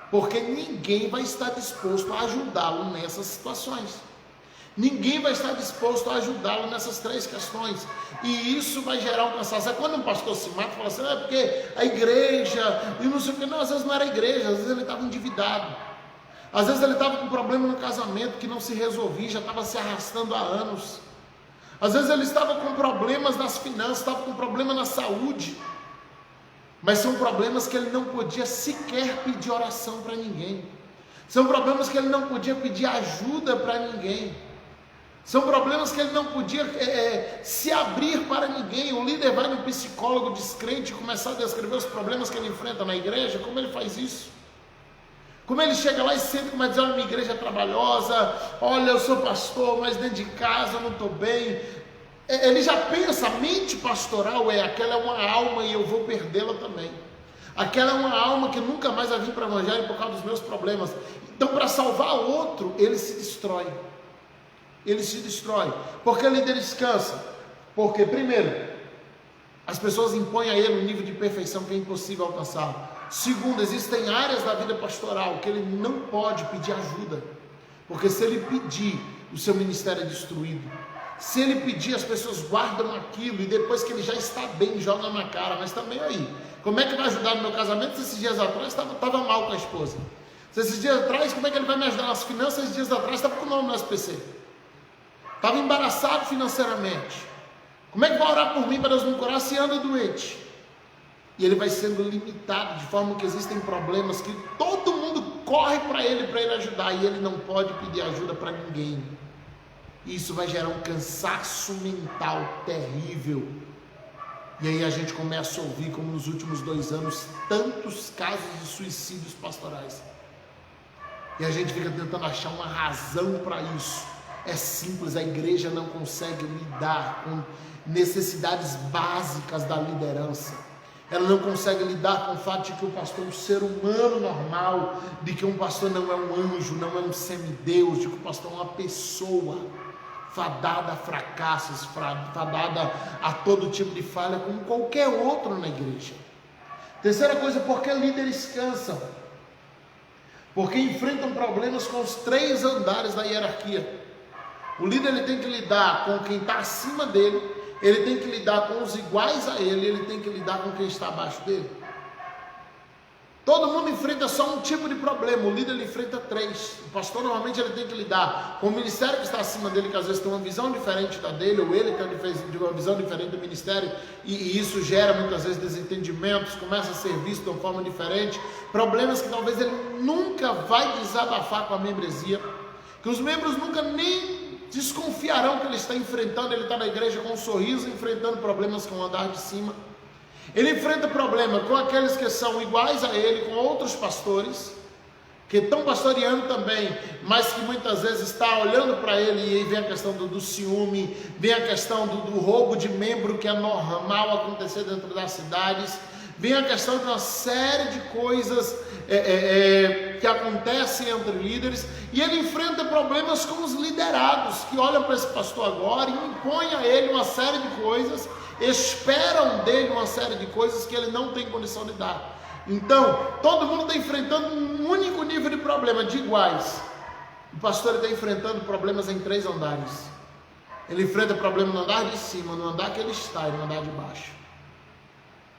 Porque ninguém vai estar disposto a ajudá-lo nessas situações. Ninguém vai estar disposto a ajudá-lo nessas três questões. E isso vai gerar um cansaço. É quando um pastor se mata e fala assim, é porque a igreja, e não sei o que. Não, às vezes não era a igreja, às vezes ele estava endividado. Às vezes ele estava com um problema no casamento que não se resolvia, já estava se arrastando há anos. Às vezes ele estava com problemas nas finanças, estava com problema na saúde. Mas são problemas que ele não podia sequer pedir oração para ninguém. São problemas que ele não podia pedir ajuda para ninguém. São problemas que ele não podia se abrir para ninguém. O líder vai no psicólogo descrente e começar a descrever os problemas que ele enfrenta na igreja. Como ele faz isso? Como ele chega lá e senta e começa a dizer, olha, minha igreja é trabalhosa, olha, eu sou pastor, mas dentro de casa eu não estou bem. Ele já pensa, a mente pastoral aquela é uma alma e eu vou perdê-la também. Aquela é uma alma que nunca mais vai vir para o evangelho por causa dos meus problemas. Então, para salvar outro, ele se destrói. Ele se destrói. Porque o líder descansa. Porque, primeiro, as pessoas impõem a ele um nível de perfeição que é impossível alcançar. Segundo, existem áreas da vida pastoral que ele não pode pedir ajuda. Porque se ele pedir, o seu ministério é destruído. Se ele pedir, as pessoas guardam aquilo e depois que ele já está bem, jogam na cara. Mas também aí, como é que vai ajudar no meu casamento se esses dias atrás estava mal com a esposa? Se esses dias atrás, como é que ele vai me ajudar nas finanças? Esses dias atrás estava com o nome no SPC. Estava embaraçado financeiramente. Como é que vai orar por mim para Deus me curar se anda doente? E ele vai sendo limitado, de forma que existem problemas que todo mundo corre para ele ajudar, e ele não pode pedir ajuda para ninguém. Isso vai gerar um cansaço mental terrível. E aí a gente começa a ouvir, como nos últimos 2 anos, tantos casos de suicídios pastorais. E a gente fica tentando achar uma razão para isso. É simples, a igreja não consegue lidar com necessidades básicas da liderança. Ela não consegue lidar com o fato de que o pastor é um ser humano normal, de que um pastor não é um anjo, não é um semideus, de que o pastor é uma pessoa fadada a fracassos, fadada a todo tipo de falha, como qualquer outro na igreja. Terceira coisa, porque líderes cansam. Porque enfrentam problemas com os 3 andares da hierarquia. O líder ele tem que lidar com quem está acima dele, ele tem que lidar com os iguais a ele, ele tem que lidar com quem está abaixo dele. Todo mundo enfrenta só um tipo de problema, o líder ele enfrenta 3. O pastor normalmente ele tem que lidar com o ministério que está acima dele, que às vezes tem uma visão diferente da dele, ou ele tem uma visão diferente do ministério, e isso gera muitas vezes desentendimentos, começa a ser visto de uma forma diferente, problemas que talvez ele nunca vai desabafar com a membresia, que os membros nunca nem desconfiarão que ele está enfrentando. Ele está na igreja com um sorriso, enfrentando problemas com o andar de cima. Ele enfrenta problema com aqueles que são iguais a ele, com outros pastores, que estão pastoreando também, mas que muitas vezes está olhando para ele, e aí vem a questão do ciúme, vem a questão do roubo de membro, que é normal acontecer dentro das cidades, vem a questão de uma série de coisas que acontecem entre líderes, e ele enfrenta problemas com os liderados, que olham para esse pastor agora e impõem a ele uma série de coisas, esperam dele uma série de coisas que ele não tem condição de dar. Então, todo mundo está enfrentando um único nível de problema, de iguais. O pastor está enfrentando problemas em 3 andares. Ele enfrenta problema no andar de cima, no andar que ele está e no andar de baixo.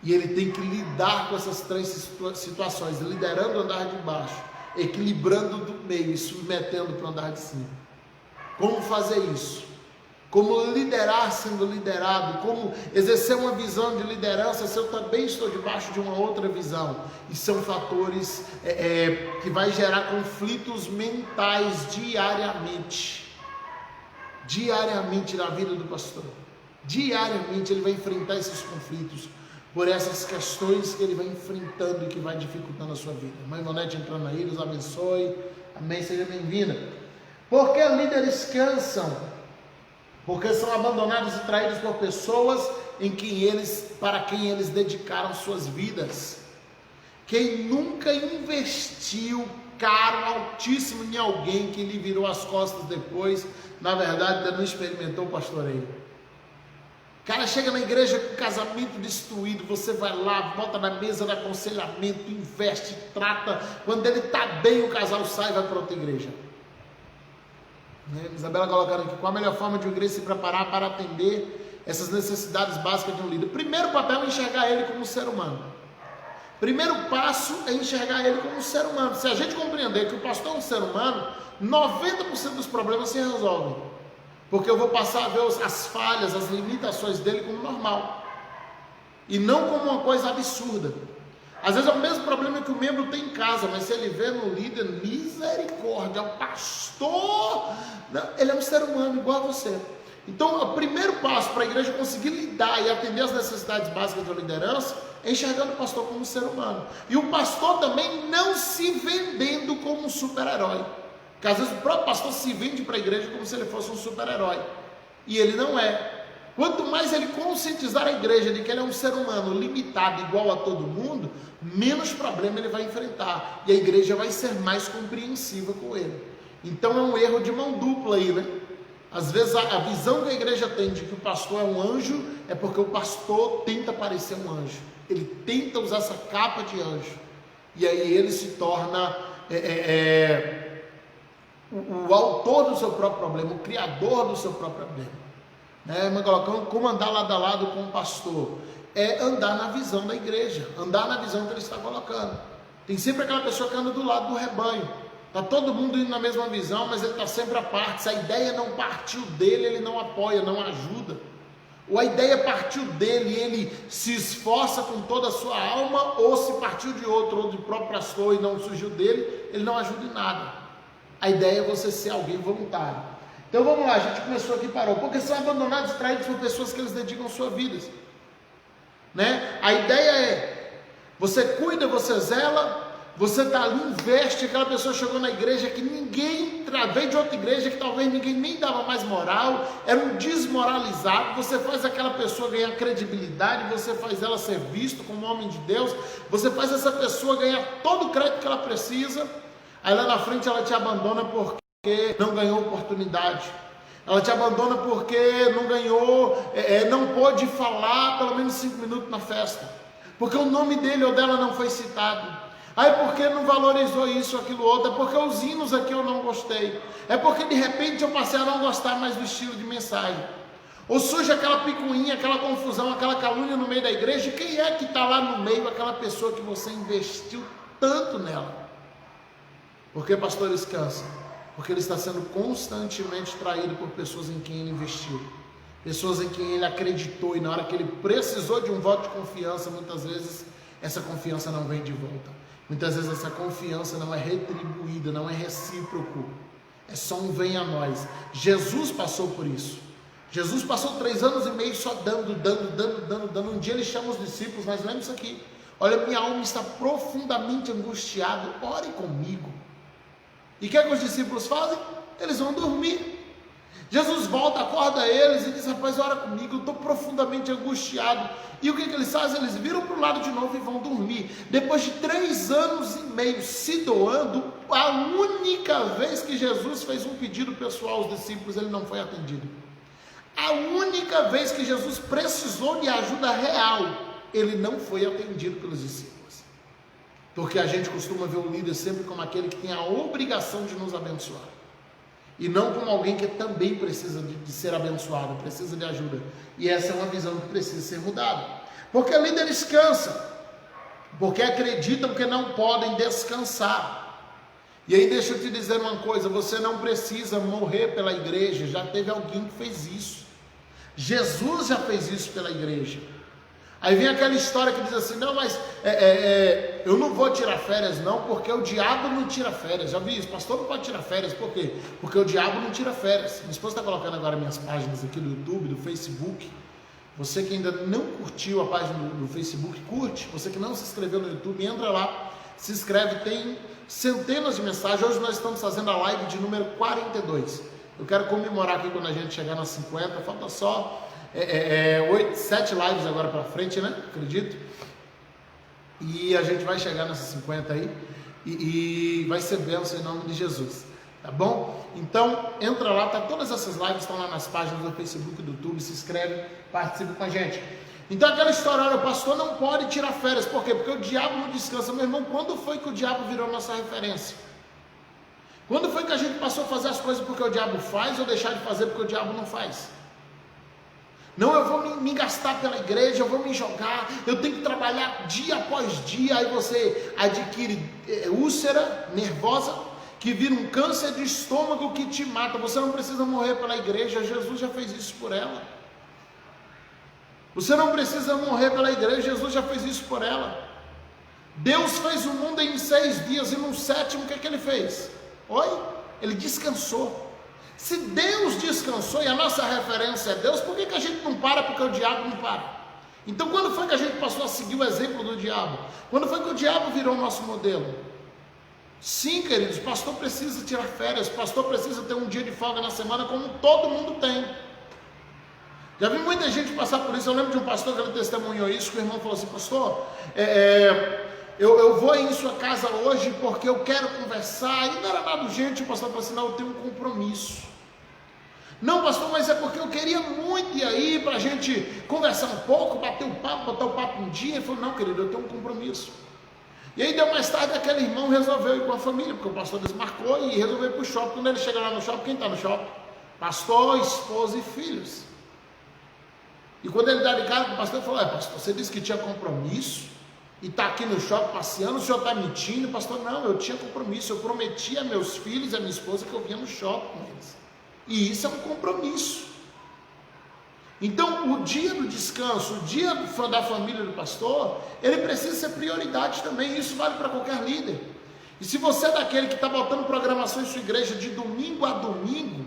E ele tem que lidar com essas 3 situações, liderando o andar de baixo, equilibrando do meio e submetendo para o andar de cima. Como fazer isso? Como liderar sendo liderado? Como exercer uma visão de liderança se eu também estou debaixo de uma outra visão? E são fatores que vai gerar conflitos mentais diariamente na vida do pastor. Diariamente ele vai enfrentar esses conflitos, por essas questões que ele vai enfrentando e que vai dificultando a sua vida. Mãe Ivonete entrando aí, Deus abençoe, amém, seja bem-vinda. Porque líderes cansam, porque são abandonados e traídos por pessoas para quem eles dedicaram suas vidas. Quem nunca investiu caro, altíssimo em alguém que lhe virou as costas depois, na verdade ainda não experimentou o pastoreio. O cara chega na igreja com o casamento destruído, você vai lá, bota na mesa de aconselhamento, investe, trata, quando ele está bem o casal sai e vai para outra igreja. Isabela colocando aqui, qual a melhor forma de uma igreja se preparar para atender essas necessidades básicas de um líder? Primeiro papel é enxergar ele como um ser humano. Primeiro passo é enxergar ele como um ser humano. Se a gente compreender que o pastor é um ser humano, 90% dos problemas se resolvem. Porque eu vou passar a ver as falhas, as limitações dele como normal. E não como uma coisa absurda. Às vezes é o mesmo problema que o membro tem em casa, mas se ele vê no líder, misericórdia, o pastor, ele é um ser humano igual a você. Então, o primeiro passo para a igreja conseguir lidar e atender as necessidades básicas da liderança é enxergando o pastor como um ser humano. E o pastor também não se vendendo como um super-herói. Porque às vezes o próprio pastor se vende para a igreja como se ele fosse um super-herói. E ele não é. Quanto mais ele conscientizar a igreja de que ele é um ser humano limitado, igual a todo mundo, menos problema ele vai enfrentar. E a igreja vai ser mais compreensiva com ele. Então é um erro de mão dupla aí, né? Às vezes a visão que a igreja tem de que o pastor é um anjo, é porque o pastor tenta parecer um anjo. Ele tenta usar essa capa de anjo. E aí ele se torna o autor do seu próprio problema, o criador do seu próprio problema. Mas colocando como andar lado a lado com o pastor, é andar na visão da igreja, andar na visão que ele está colocando. Tem sempre aquela pessoa que anda do lado do rebanho, está todo mundo indo na mesma visão, mas ele está sempre à parte. Se a ideia não partiu dele, ele não apoia, não ajuda. Ou a ideia partiu dele, ele se esforça com toda a sua alma, ou se partiu de outro, ou do próprio pastor e não surgiu dele, ele não ajuda em nada. A ideia é você ser alguém voluntário. Então vamos lá, a gente começou aqui e parou. Porque são abandonados e traídos por pessoas que eles dedicam sua vida. A ideia é, você cuida, você zela, você está ali, investe. Aquela pessoa chegou na igreja que ninguém, veio de outra igreja que talvez ninguém nem dava mais moral, era um desmoralizado. Você faz aquela pessoa ganhar credibilidade, você faz ela ser vista como homem de Deus, você faz essa pessoa ganhar todo o crédito que ela precisa. Aí lá na frente ela te abandona porque não ganhou oportunidade, ela te abandona porque não ganhou, não pôde falar pelo menos 5 minutos na festa, porque o nome dele ou dela não foi citado, aí porque não valorizou isso, aquilo outro, é porque os hinos aqui eu não gostei, é porque de repente eu passei a não gostar mais do estilo de mensagem, ou surge aquela picuinha, aquela confusão, aquela calúnia no meio da igreja. Quem é que está lá no meio? Aquela pessoa que você investiu tanto nela. Por que pastores cansam? Porque ele está sendo constantemente traído por pessoas em quem ele investiu, pessoas em quem ele acreditou, e na hora que ele precisou de um voto de confiança, muitas vezes essa confiança não vem de volta, muitas vezes essa confiança não é retribuída, não é recíproco, é só um vem a nós. Jesus passou por isso. Jesus passou 3 anos e meio só dando. Um dia ele chama os discípulos, mas lembra isso aqui: olha, minha alma está profundamente angustiada, ore comigo. E o que é que os discípulos fazem? Eles vão dormir. Jesus volta, acorda eles e diz: rapaz, ora comigo, eu estou profundamente angustiado. E o que é que eles fazem? Eles viram para o lado de novo e vão dormir. Depois de 3 anos e meio se doando, a única vez que Jesus fez um pedido pessoal aos discípulos, ele não foi atendido. A única vez que Jesus precisou de ajuda real, ele não foi atendido pelos discípulos. Porque a gente costuma ver o líder sempre como aquele que tem a obrigação de nos abençoar, e não como alguém que também precisa de ser abençoado, precisa de ajuda. E essa é uma visão que precisa ser mudada. Porque líderes cansam, porque acreditam que não podem descansar. E aí deixa eu te dizer uma coisa: você não precisa morrer pela igreja. Já teve alguém que fez isso. Jesus já fez isso pela igreja. Aí vem aquela história que diz assim: não, mas eu não vou tirar férias não, porque o diabo não tira férias. Já vi isso, pastor não pode tirar férias. Por quê? Porque o diabo não tira férias. Minha esposa está colocando agora minhas páginas aqui do YouTube, do Facebook. Você que ainda não curtiu a página do Facebook, curte. Você que não se inscreveu no YouTube, entra lá, se inscreve, tem centenas de mensagens. Hoje nós estamos fazendo a live de número 42. Eu quero comemorar aqui quando a gente chegar nas 50, falta só 7 lives agora para frente, né? Acredito. E a gente vai chegar nessas 50 aí e vai ser bênção em nome de Jesus, tá bom? Então entra lá, tá, todas essas lives estão lá nas páginas do Facebook e do YouTube, se inscreve, participa com a gente. Então aquela história, olha, o pastor não pode tirar férias, por quê? Porque o diabo não descansa. Meu irmão, quando foi que o diabo virou nossa referência? Quando foi que a gente passou a fazer as coisas porque o diabo faz ou deixar de fazer porque o diabo não faz? Não, eu vou me gastar pela igreja, eu vou me jogar, eu tenho que trabalhar dia após dia. Aí você adquire úlcera nervosa, que vira um câncer de estômago que te mata. Você não precisa morrer pela igreja, Jesus já fez isso por ela. Você não precisa morrer pela igreja, Jesus já fez isso por ela. Deus fez o mundo em 6 dias e no 7º o que é que ele fez? Ele descansou. Se Deus descansou e a nossa referência é Deus, por que a gente não para? Porque o diabo não para. Então quando foi que a gente passou a seguir o exemplo do diabo? Quando foi que o diabo virou o nosso modelo? Sim, queridos, o pastor precisa tirar férias, o pastor precisa ter um dia de folga na semana, como todo mundo tem. Já vi muita gente passar por isso. Eu lembro de um pastor que ele testemunhou isso, que o irmão falou assim: pastor, eu vou em sua casa hoje porque eu quero conversar. E não era nada urgente. O pastor falou assim: não, eu tenho um compromisso. Não, pastor, mas é porque eu queria muito ir aí para a gente conversar um pouco, bater um papo, botar o papo um dia. Ele falou: não, querido, eu tenho um compromisso. E aí deu mais tarde, aquele irmão resolveu ir com a família, porque o pastor desmarcou e resolveu ir para o shopping. Quando ele chega lá no shopping, quem está no shopping? Pastor, esposa e filhos. E quando ele dá de cara com o pastor, ele falou: pastor, você disse que tinha compromisso e está aqui no shopping passeando, o senhor está mentindo? Pastor, não, eu tinha compromisso, eu prometi a meus filhos e a minha esposa que eu vinha no shopping com eles. E isso é um compromisso. Então o dia do descanso, o dia da família do pastor, ele precisa ser prioridade também. Isso vale para qualquer líder. E se você é daquele que está botando programação em sua igreja de domingo a domingo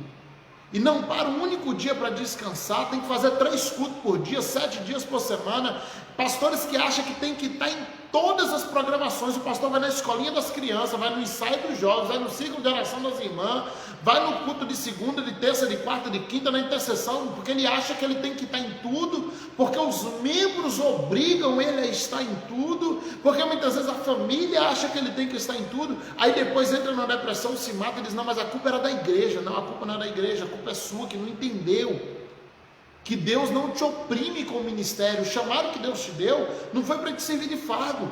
e não para um único dia para descansar, tem que fazer 3 cultos por dia, 7 dias por semana. Pastores que acham que tem que estar em todas as programações. O pastor vai na escolinha das crianças, vai no ensaio dos jovens, vai no ciclo de oração das irmãs, vai no culto de segunda, de terça, de quarta, de quinta, na intercessão, porque ele acha que ele tem que estar em tudo, porque os membros obrigam ele a estar em tudo, porque muitas vezes a família acha que ele tem que estar em tudo. Aí depois entra na depressão, se mata e diz: não, mas a culpa era da igreja. Não, a culpa não é da igreja, a culpa é sua, que não entendeu que Deus não te oprime com o ministério. O chamado que Deus te deu não foi para te servir de fardo.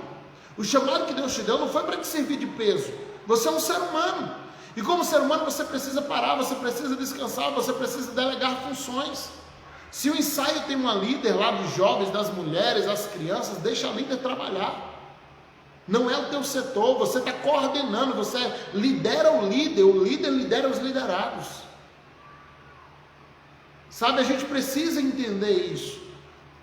O chamado que Deus te deu não foi para te servir de peso. Você é um ser humano. E como ser humano você precisa parar, você precisa descansar, você precisa delegar funções. Se o ensaio tem uma líder lá dos jovens, das mulheres, das crianças, deixa a líder trabalhar. Não é o teu setor, você está coordenando, você lidera o líder lidera os liderados. Sabe, a gente precisa entender isso,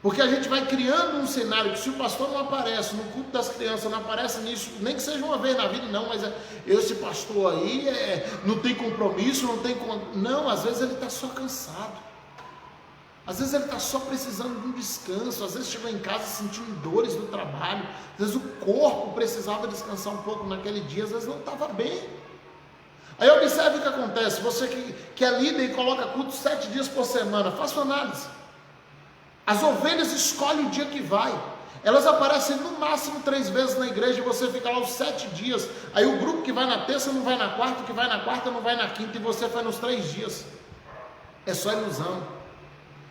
porque a gente vai criando um cenário que se o pastor não aparece no culto das crianças, não aparece nisso, nem que seja uma vez na vida, não, mas esse pastor aí não tem compromisso, não, às vezes ele está só cansado, às vezes ele está só precisando de um descanso, às vezes chegou em casa sentindo dores do trabalho, às vezes o corpo precisava descansar um pouco naquele dia, às vezes não estava bem. Aí observe o que acontece. Você que é líder e coloca culto 7 dias por semana, faça uma análise. As ovelhas escolhem o dia que vai. Elas aparecem no máximo 3 vezes na igreja e você fica lá os 7 dias. Aí o grupo que vai na terça não vai na quarta, o que vai na quarta não vai na quinta, e você foi nos 3 dias. É só ilusão.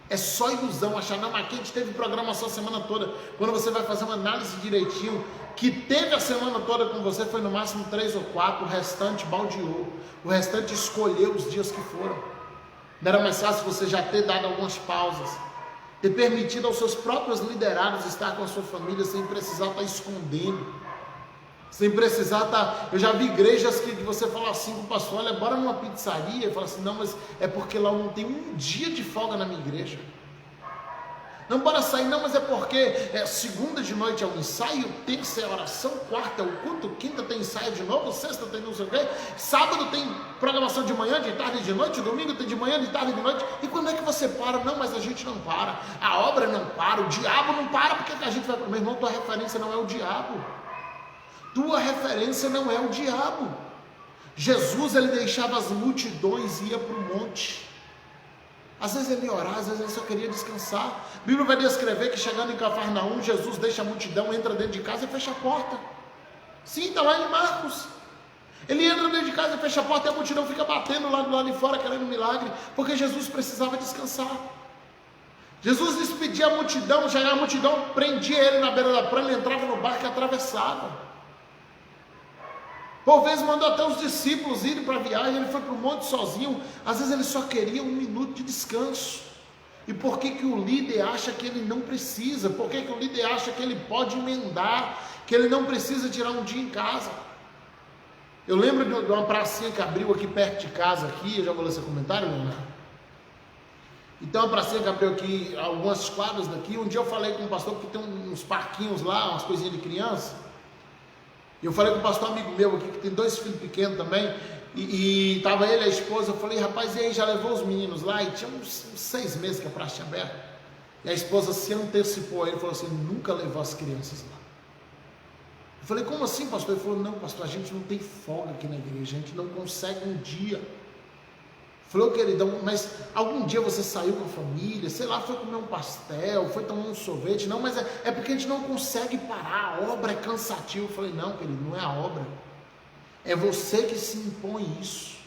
É só ilusão achar: não, mas aqui a gente teve programação a semana toda. Quando você vai fazer uma análise direitinho, que teve a semana toda com você foi no máximo 3 ou 4, o restante baldeou, o restante escolheu os dias que foram. Não era mais fácil você já ter dado algumas pausas, ter permitido aos seus próprios liderados estar com a sua família sem precisar estar escondendo, sem precisar estar... Eu já vi igrejas que você fala assim com o pastor: olha, bora numa pizzaria. E fala assim: não, mas é porque lá eu não tenho um dia de folga na minha igreja. Não, bora sair, não, mas é porque segunda de noite é o ensaio, terça é a oração, quarta é o culto, quinta tem ensaio de novo, sexta tem não sei o quê, sábado tem programação de manhã, de tarde e de noite, domingo tem de manhã, de tarde e de noite. E quando é que você para? Não, mas a gente não para, a obra não para, o diabo não para, porque a gente vai para... Meu irmão, tua referência não é o diabo. Tua referência não é o diabo. Jesus, ele deixava as multidões e ia para o monte. Às vezes ele ia orar, às vezes ele só queria descansar. A Bíblia vai descrever que chegando em Cafarnaum, Jesus deixa a multidão, entra dentro de casa e fecha a porta. Sim, está lá em Marcos. Ele entra dentro de casa e fecha a porta e a multidão fica batendo lá do lado de fora querendo um milagre, porque Jesus precisava descansar. Jesus despedia a multidão, chegava a multidão, prendia ele na beira da praia, ele entrava no barco e atravessava. Por vezes mandou até os discípulos irem para a viagem, ele foi para o monte sozinho. Às vezes ele só queria 1 minuto de descanso. E por que o líder acha que ele não precisa? Por que o líder acha que ele pode emendar, que ele não precisa tirar um dia em casa? Eu lembro de uma pracinha que abriu aqui perto de casa, aqui, eu já vou ler seu comentário, Leonardo. Então, uma pracinha que abriu aqui, algumas quadras daqui. Um dia eu falei com o pastor, porque tem uns parquinhos lá, umas coisinhas de criança. E eu falei com o pastor amigo meu aqui, que tem 2 filhos pequenos também, e estava ele e a esposa. Eu falei, rapaz, e aí, já levou os meninos lá? E tinha uns 6 meses que a praça tinha aberto. E a esposa se antecipou a ele e falou assim, nunca levou as crianças lá. Eu falei, como assim, pastor? Ele falou, não, pastor, a gente não tem folga aqui na igreja, a gente não consegue um dia. Falou, queridão, mas algum dia você saiu com a família, sei lá, foi comer um pastel, foi tomar um sorvete? Não, mas é porque a gente não consegue parar, a obra é cansativa. Eu falei, não, querido, não é a obra, é você que se impõe isso,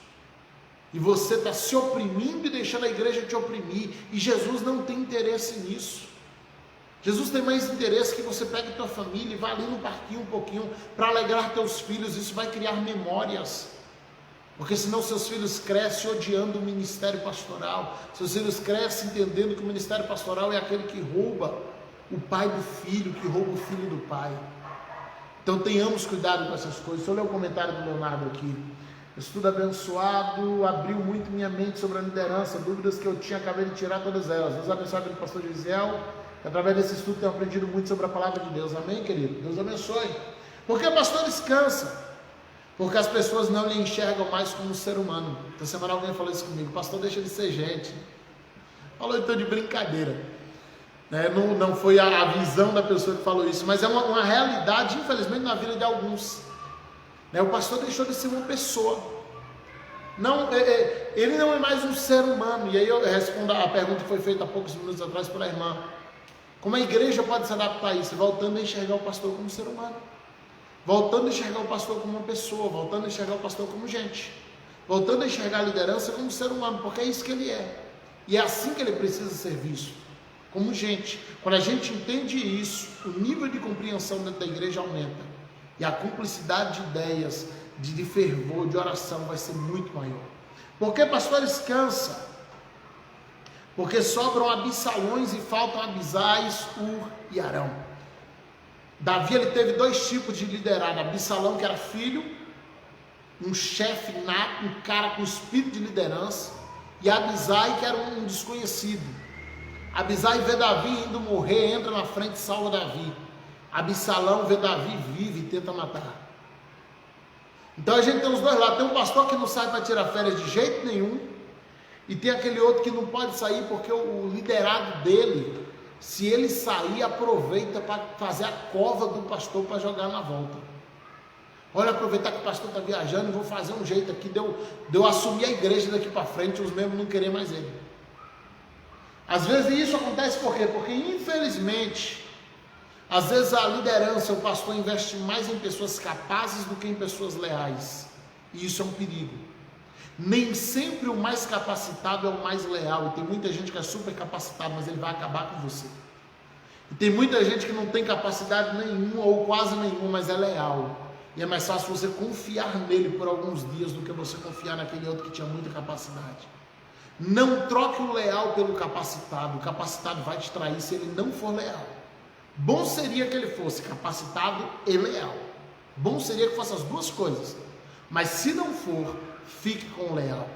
e você está se oprimindo e deixando a igreja te oprimir, e Jesus não tem interesse nisso. Jesus tem mais interesse que você pegue tua família e vá ali no parquinho um pouquinho, para alegrar teus filhos. Isso vai criar memórias. Porque senão seus filhos crescem odiando o ministério pastoral, seus filhos crescem entendendo que o ministério pastoral é aquele que rouba o pai do filho, que rouba o filho do pai. Então tenhamos cuidado com essas coisas. Deixa eu ler o comentário do Leonardo aqui. Estudo abençoado, abriu muito minha mente sobre a liderança, dúvidas que eu tinha, acabei de tirar todas elas. Deus abençoe o pastor Gisel, que através desse estudo tenho aprendido muito sobre a palavra de Deus. Amém, querido? Deus abençoe. Porque pastores cansam. Porque as pessoas não lhe enxergam mais como um ser humano. Essa semana alguém falou isso comigo, pastor, deixa de ser gente. Falou então de brincadeira, né? Não foi a visão da pessoa que falou isso, mas é uma realidade, infelizmente, na vida de alguns, né? O pastor deixou de ser uma pessoa. Ele não é mais um ser humano. E aí eu respondo a pergunta que foi feita há poucos minutos atrás pela irmã. Como a igreja pode se adaptar a isso? Voltando a enxergar o pastor como ser humano, voltando a enxergar o pastor como uma pessoa, voltando a enxergar o pastor como gente, voltando a enxergar a liderança como ser humano, porque é isso que ele é, e é assim que ele precisa ser visto, como gente. Quando a gente entende isso, o nível de compreensão dentro da igreja aumenta, e a cumplicidade de ideias, de fervor, de oração vai ser muito maior. Porque pastores cansam? Porque sobram Absalões e faltam Abisais, Ur e Arão. Davi, ele teve 2 tipos de liderado: Absalão, que era filho, um chefe nato, um cara com espírito de liderança, e Abisai, que era um desconhecido. Abisai vê Davi indo morrer, entra na frente e salva Davi. Absalão vê Davi vive e tenta matar. Então a gente tem os dois lados. Tem um pastor que não sai para tirar férias de jeito nenhum, e tem aquele outro que não pode sair porque o liderado dele, se ele sair, aproveita para fazer a cova do pastor para jogar na volta. Olha, aproveitar que o pastor está viajando, vou fazer um jeito aqui de eu assumir a igreja daqui para frente, os membros não querem mais ele. Às vezes isso acontece por quê? Porque infelizmente, às vezes a liderança, o pastor investe mais em pessoas capazes do que em pessoas leais. E isso é um perigo. Nem sempre o mais capacitado é o mais leal. E tem muita gente que é super capacitado, mas ele vai acabar com você. E tem muita gente que não tem capacidade nenhuma ou quase nenhuma, mas é leal. E é mais fácil você confiar nele por alguns dias do que você confiar naquele outro que tinha muita capacidade. Não troque o leal pelo capacitado. O capacitado vai te trair se ele não for leal. Bom seria que ele fosse capacitado e leal. Bom seria que fosse as duas coisas. Mas se não for, fique com o leal.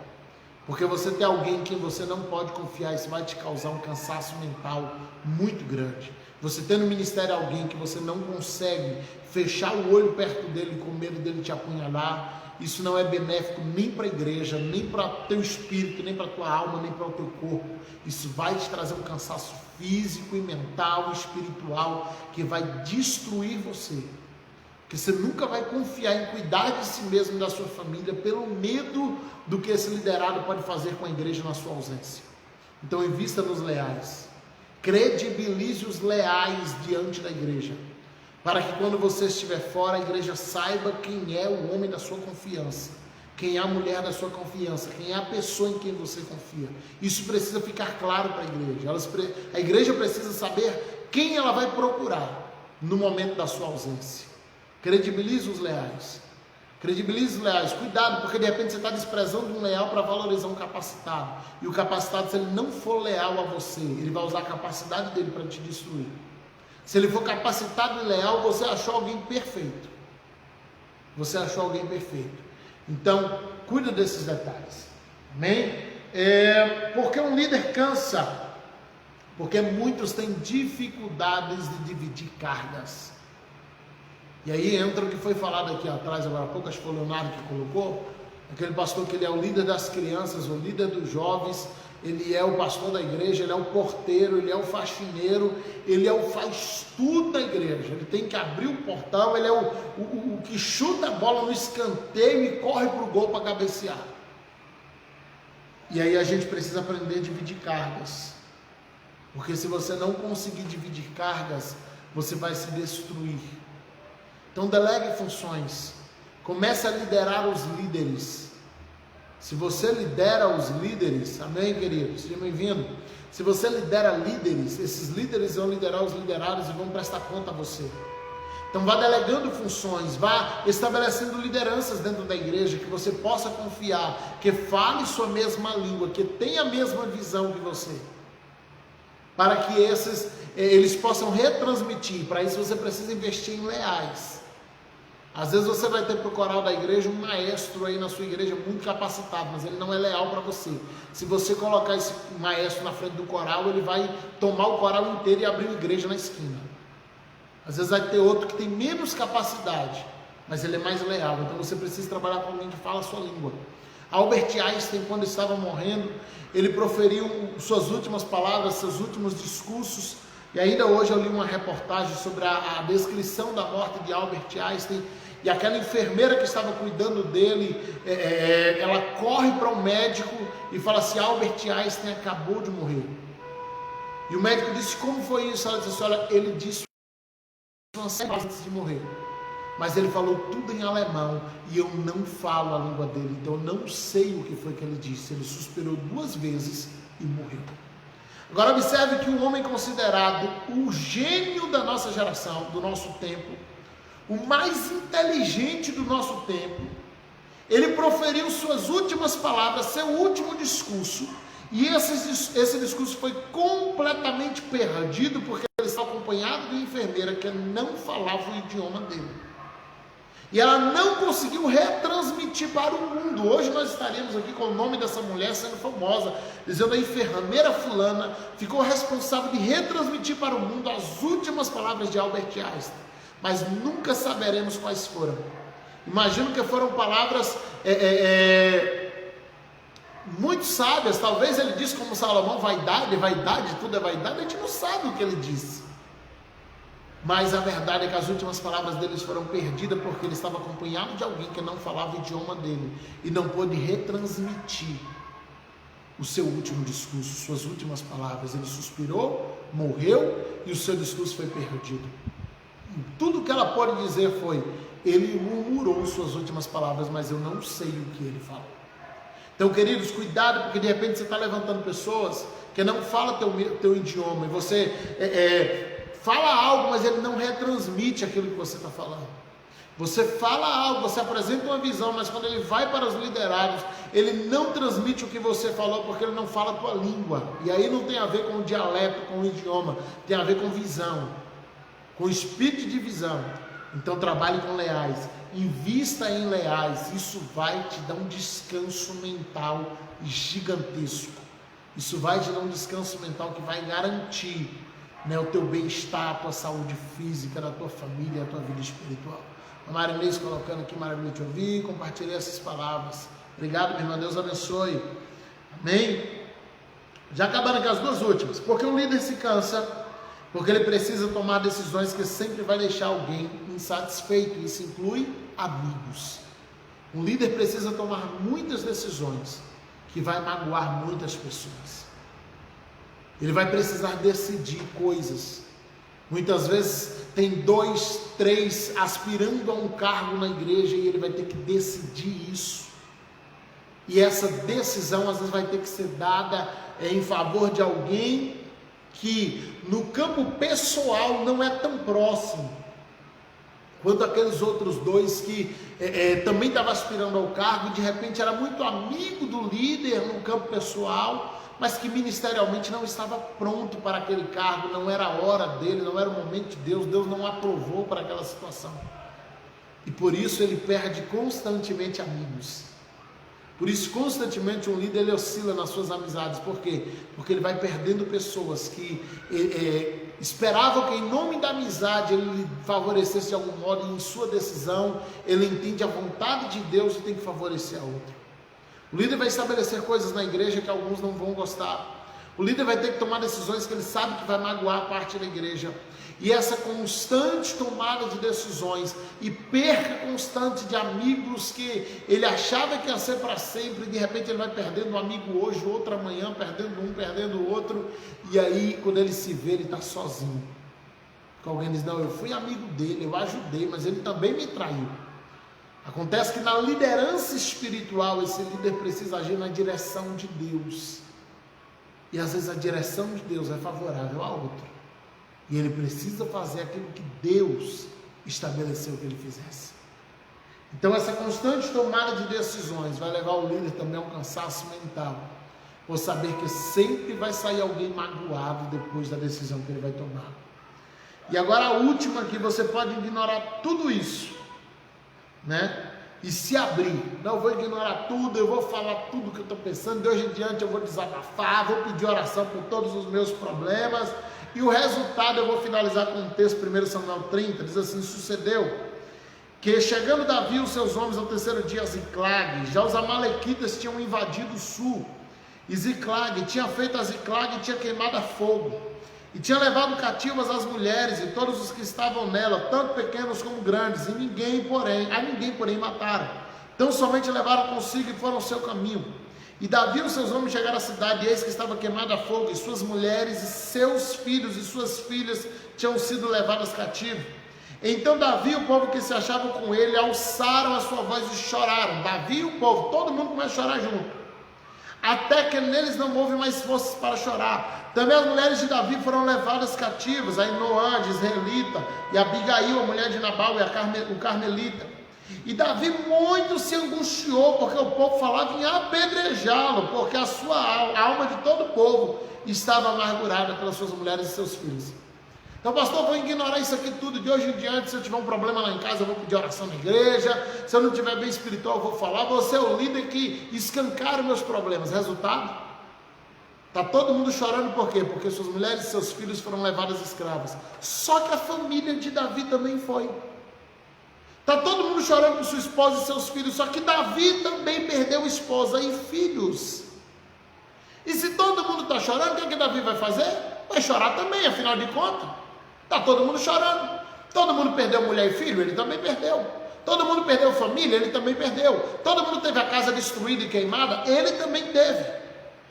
Porque você tem alguém em quem você não pode confiar, isso vai te causar um cansaço mental muito grande. Você tem no ministério alguém que você não consegue fechar o olho perto dele com medo dele te apunhalar, isso não é benéfico nem para a igreja, nem para o teu espírito, nem para a tua alma, nem para o teu corpo. Isso vai te trazer um cansaço físico e mental, espiritual, que vai destruir você. Porque você nunca vai confiar em cuidar de si mesmo e da sua família pelo medo do que esse liderado pode fazer com a igreja na sua ausência. Então invista nos leais. Credibilize os leais diante da igreja, para que quando você estiver fora, a igreja saiba quem é o homem da sua confiança, quem é a mulher da sua confiança, quem é a pessoa em quem você confia. Isso precisa ficar claro para a igreja. A igreja precisa saber quem ela vai procurar no momento da sua ausência. Credibilize os leais. Credibilize os leais. Cuidado, porque de repente você está desprezando um leal para valorizar um capacitado. E o capacitado, se ele não for leal a você, ele vai usar a capacidade dele para te destruir. Se ele for capacitado e leal, você achou alguém perfeito. Você achou alguém perfeito. Então, cuida desses detalhes. Amém? Porque um líder cansa. Porque muitos têm dificuldades de dividir cargas. E aí entra o que foi falado aqui atrás, agora há pouco, acho que foi o Leonardo que colocou, aquele pastor que ele é o líder das crianças, o líder dos jovens, ele é o pastor da igreja, ele é o porteiro, ele é o faxineiro, ele é o faz tudo da igreja, ele tem que abrir o portão, ele é o que chuta a bola no escanteio e corre para o gol para cabecear. E aí a gente precisa aprender a dividir cargas, porque se você não conseguir dividir cargas, você vai se destruir. Então delegue funções, comece a liderar os líderes. Se você lidera os líderes, amém, querido? Seja bem-vindo. Se você lidera líderes, esses líderes vão liderar os liderados e vão prestar conta a você. Então vá delegando funções, vá estabelecendo lideranças dentro da igreja, que você possa confiar, que fale sua mesma língua, que tenha a mesma visão que você, para que eles possam retransmitir. Para isso você precisa investir em leais. Às vezes você vai ter para o coral da igreja um maestro aí na sua igreja muito capacitado, mas ele não é leal para você. Se você colocar esse maestro na frente do coral, ele vai tomar o coral inteiro e abrir uma igreja na esquina. Às vezes vai ter outro que tem menos capacidade, mas ele é mais leal. Então você precisa trabalhar com alguém que fala a sua língua. Albert Einstein, quando estava morrendo, ele proferiu suas últimas palavras, seus últimos discursos. E ainda hoje eu li uma reportagem sobre a descrição da morte de Albert Einstein. E aquela enfermeira que estava cuidando dele, ela corre para o médico e fala assim: Albert Einstein acabou de morrer. E o médico disse: como foi isso? Ela disse: olha, ele disse umas semanas antes de morrer, mas ele falou tudo em alemão e eu não falo a língua dele, então eu não sei o que foi que ele disse. Ele suspirou 2 vezes e morreu. Agora observe que um homem considerado o gênio da nossa geração, do nosso tempo, o mais inteligente do nosso tempo, ele proferiu suas últimas palavras, seu último discurso, e esse discurso foi completamente perdido, porque ele estava acompanhado de uma enfermeira que não falava o idioma dele. E ela não conseguiu retransmitir para o mundo. Hoje nós estaríamos aqui com o nome dessa mulher sendo famosa, dizendo: a enfermeira fulana ficou responsável de retransmitir para o mundo as últimas palavras de Albert Einstein. Mas nunca saberemos quais foram. Imagino que foram palavras muito sábias. Talvez ele disse como Salomão: vaidade, tudo é vaidade. A gente não sabe o que ele disse. Mas a verdade é que as últimas palavras deles foram perdidas, porque ele estava acompanhado de alguém que não falava o idioma dele e não pôde retransmitir o seu último discurso, suas últimas palavras. Ele suspirou, morreu e o seu discurso foi perdido. E tudo que ela pode dizer foi: ele murmurou suas últimas palavras, mas eu não sei o que ele falou. Então, queridos, cuidado, porque de repente você está levantando pessoas que não falam teu idioma, e você fala algo, mas ele não retransmite aquilo que você está falando. Você fala algo, você apresenta uma visão, mas quando ele vai para os liderados, ele não transmite o que você falou, porque ele não fala a tua língua. E aí não tem a ver com o dialeto, com o idioma, tem a ver com visão, com o espírito de visão. Então trabalhe com leais, invista em leais. Isso vai te dar um descanso mental gigantesco. Isso vai te dar um descanso mental que vai garantir, né, o teu bem-estar, a tua saúde física, da tua família, a tua vida espiritual. A Marinês colocando aqui: maravilha te ouvir, compartilhei essas palavras. Obrigado, minha irmã, Deus abençoe. Amém? Já acabando aqui as 2 últimas. Porque o líder se cansa, porque ele precisa tomar decisões que sempre vai deixar alguém insatisfeito. Isso inclui amigos. Um líder precisa tomar muitas decisões que vai magoar muitas pessoas. Ele vai precisar decidir coisas. Muitas vezes tem 2, 3 aspirando a um cargo na igreja e ele vai ter que decidir isso. E essa decisão às vezes vai ter que ser dada em favor de alguém que no campo pessoal não é tão próximo quanto aqueles outros 2 que também estavam aspirando ao cargo e de repente era muito amigo do líder no campo pessoal, mas que ministerialmente não estava pronto para aquele cargo, não era a hora dele, não era o momento de Deus, Deus não aprovou para aquela situação. E por isso ele perde constantemente amigos. Por isso, constantemente, um líder ele oscila nas suas amizades. Por quê? Porque ele vai perdendo pessoas que esperavam que em nome da amizade ele lhe favorecesse de algum modo, e em sua decisão ele entende a vontade de Deus e tem que favorecer a outra. O líder vai estabelecer coisas na igreja que alguns não vão gostar. O líder vai ter que tomar decisões que ele sabe que vai magoar a parte da igreja. E essa constante tomada de decisões e perca constante de amigos que ele achava que ia ser para sempre, e de repente ele vai perdendo um amigo hoje, outro amanhã, perdendo um, perdendo o outro, e aí quando ele se vê, ele está sozinho. Porque alguém diz, não, eu fui amigo dele, eu ajudei, mas ele também me traiu. Acontece que na liderança espiritual, esse líder precisa agir na direção de Deus. E às vezes a direção de Deus é favorável a outra. E ele precisa fazer aquilo que Deus estabeleceu que ele fizesse. Então essa constante tomada de decisões vai levar o líder também a um cansaço mental, por saber que sempre vai sair alguém magoado depois da decisão que ele vai tomar. E agora a última, que você pode ignorar tudo isso, né? E se abrir. Não, eu vou ignorar tudo, eu vou falar tudo que eu estou pensando, de hoje em diante eu vou desabafar, vou pedir oração por todos os meus problemas. E o resultado, eu vou finalizar com um texto, 1 Samuel 30, diz assim: sucedeu que chegando Davi e os seus homens ao terceiro dia a Ziclag, já os amalequitas tinham invadido o sul, e Ziclag tinha feito a Ziclag e tinha queimado a fogo, e tinha levado cativas as mulheres e todos os que estavam nela, tanto pequenos como grandes, e ninguém porém mataram. Então somente levaram consigo e foram ao seu caminho. E Davi e os seus homens chegaram à cidade, e eis que estava queimada a fogo, e suas mulheres e seus filhos e suas filhas tinham sido levadas cativos. Então Davi e o povo que se achavam com ele alçaram a sua voz e choraram. Davi e o povo, todo mundo começa a chorar junto, até que neles não houve mais forças para chorar. Também as mulheres de Davi foram levadas cativas, a Ainoã, a Israelita, e a Abigail, a mulher de Nabal, e o Carmelita. E Davi muito se angustiou, porque o povo falava em apedrejá-lo, porque a alma de todo o povo estava amargurada pelas suas mulheres e seus filhos. Então, pastor, eu vou ignorar isso aqui tudo, de hoje em diante, se eu tiver um problema lá em casa, eu vou pedir oração na igreja, se eu não tiver bem espiritual, eu vou falar, você é o líder que escancara meus problemas. Resultado? Está todo mundo chorando, por quê? Porque suas mulheres e seus filhos foram levadas escravas. Só que a família de Davi também foi. Está todo mundo chorando por sua esposa e seus filhos, só que Davi também perdeu esposa e filhos. E se todo mundo está chorando, o que é que Davi vai fazer? Vai chorar também, afinal de contas. Está todo mundo chorando. Todo mundo perdeu mulher e filho, ele também perdeu. Todo mundo perdeu família, ele também perdeu. Todo mundo teve a casa destruída e queimada, ele também teve.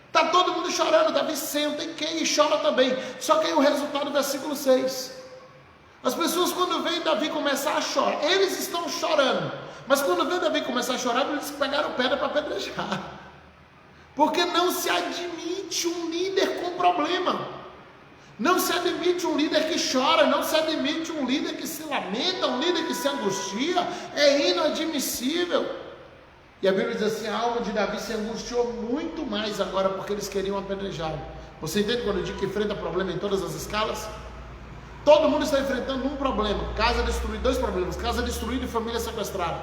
Está todo mundo chorando, Davi senta e chora também. Só que aí o resultado do versículo 6. As pessoas, quando veem Davi começar a chorar, eles estão chorando, mas quando veem Davi começar a chorar, eles pegaram pedra para apedrejar, porque não se admite um líder com problema, não se admite um líder que chora, não se admite um líder que se lamenta, um líder que se angustia, é inadmissível. E a Bíblia diz assim: a alma de Davi se angustiou muito mais agora, porque eles queriam apedrejá-lo. Você entende quando eu digo que enfrenta problema em todas as escalas? Todo mundo está enfrentando um problema, casa destruída, 2 problemas, casa destruída e família sequestrada.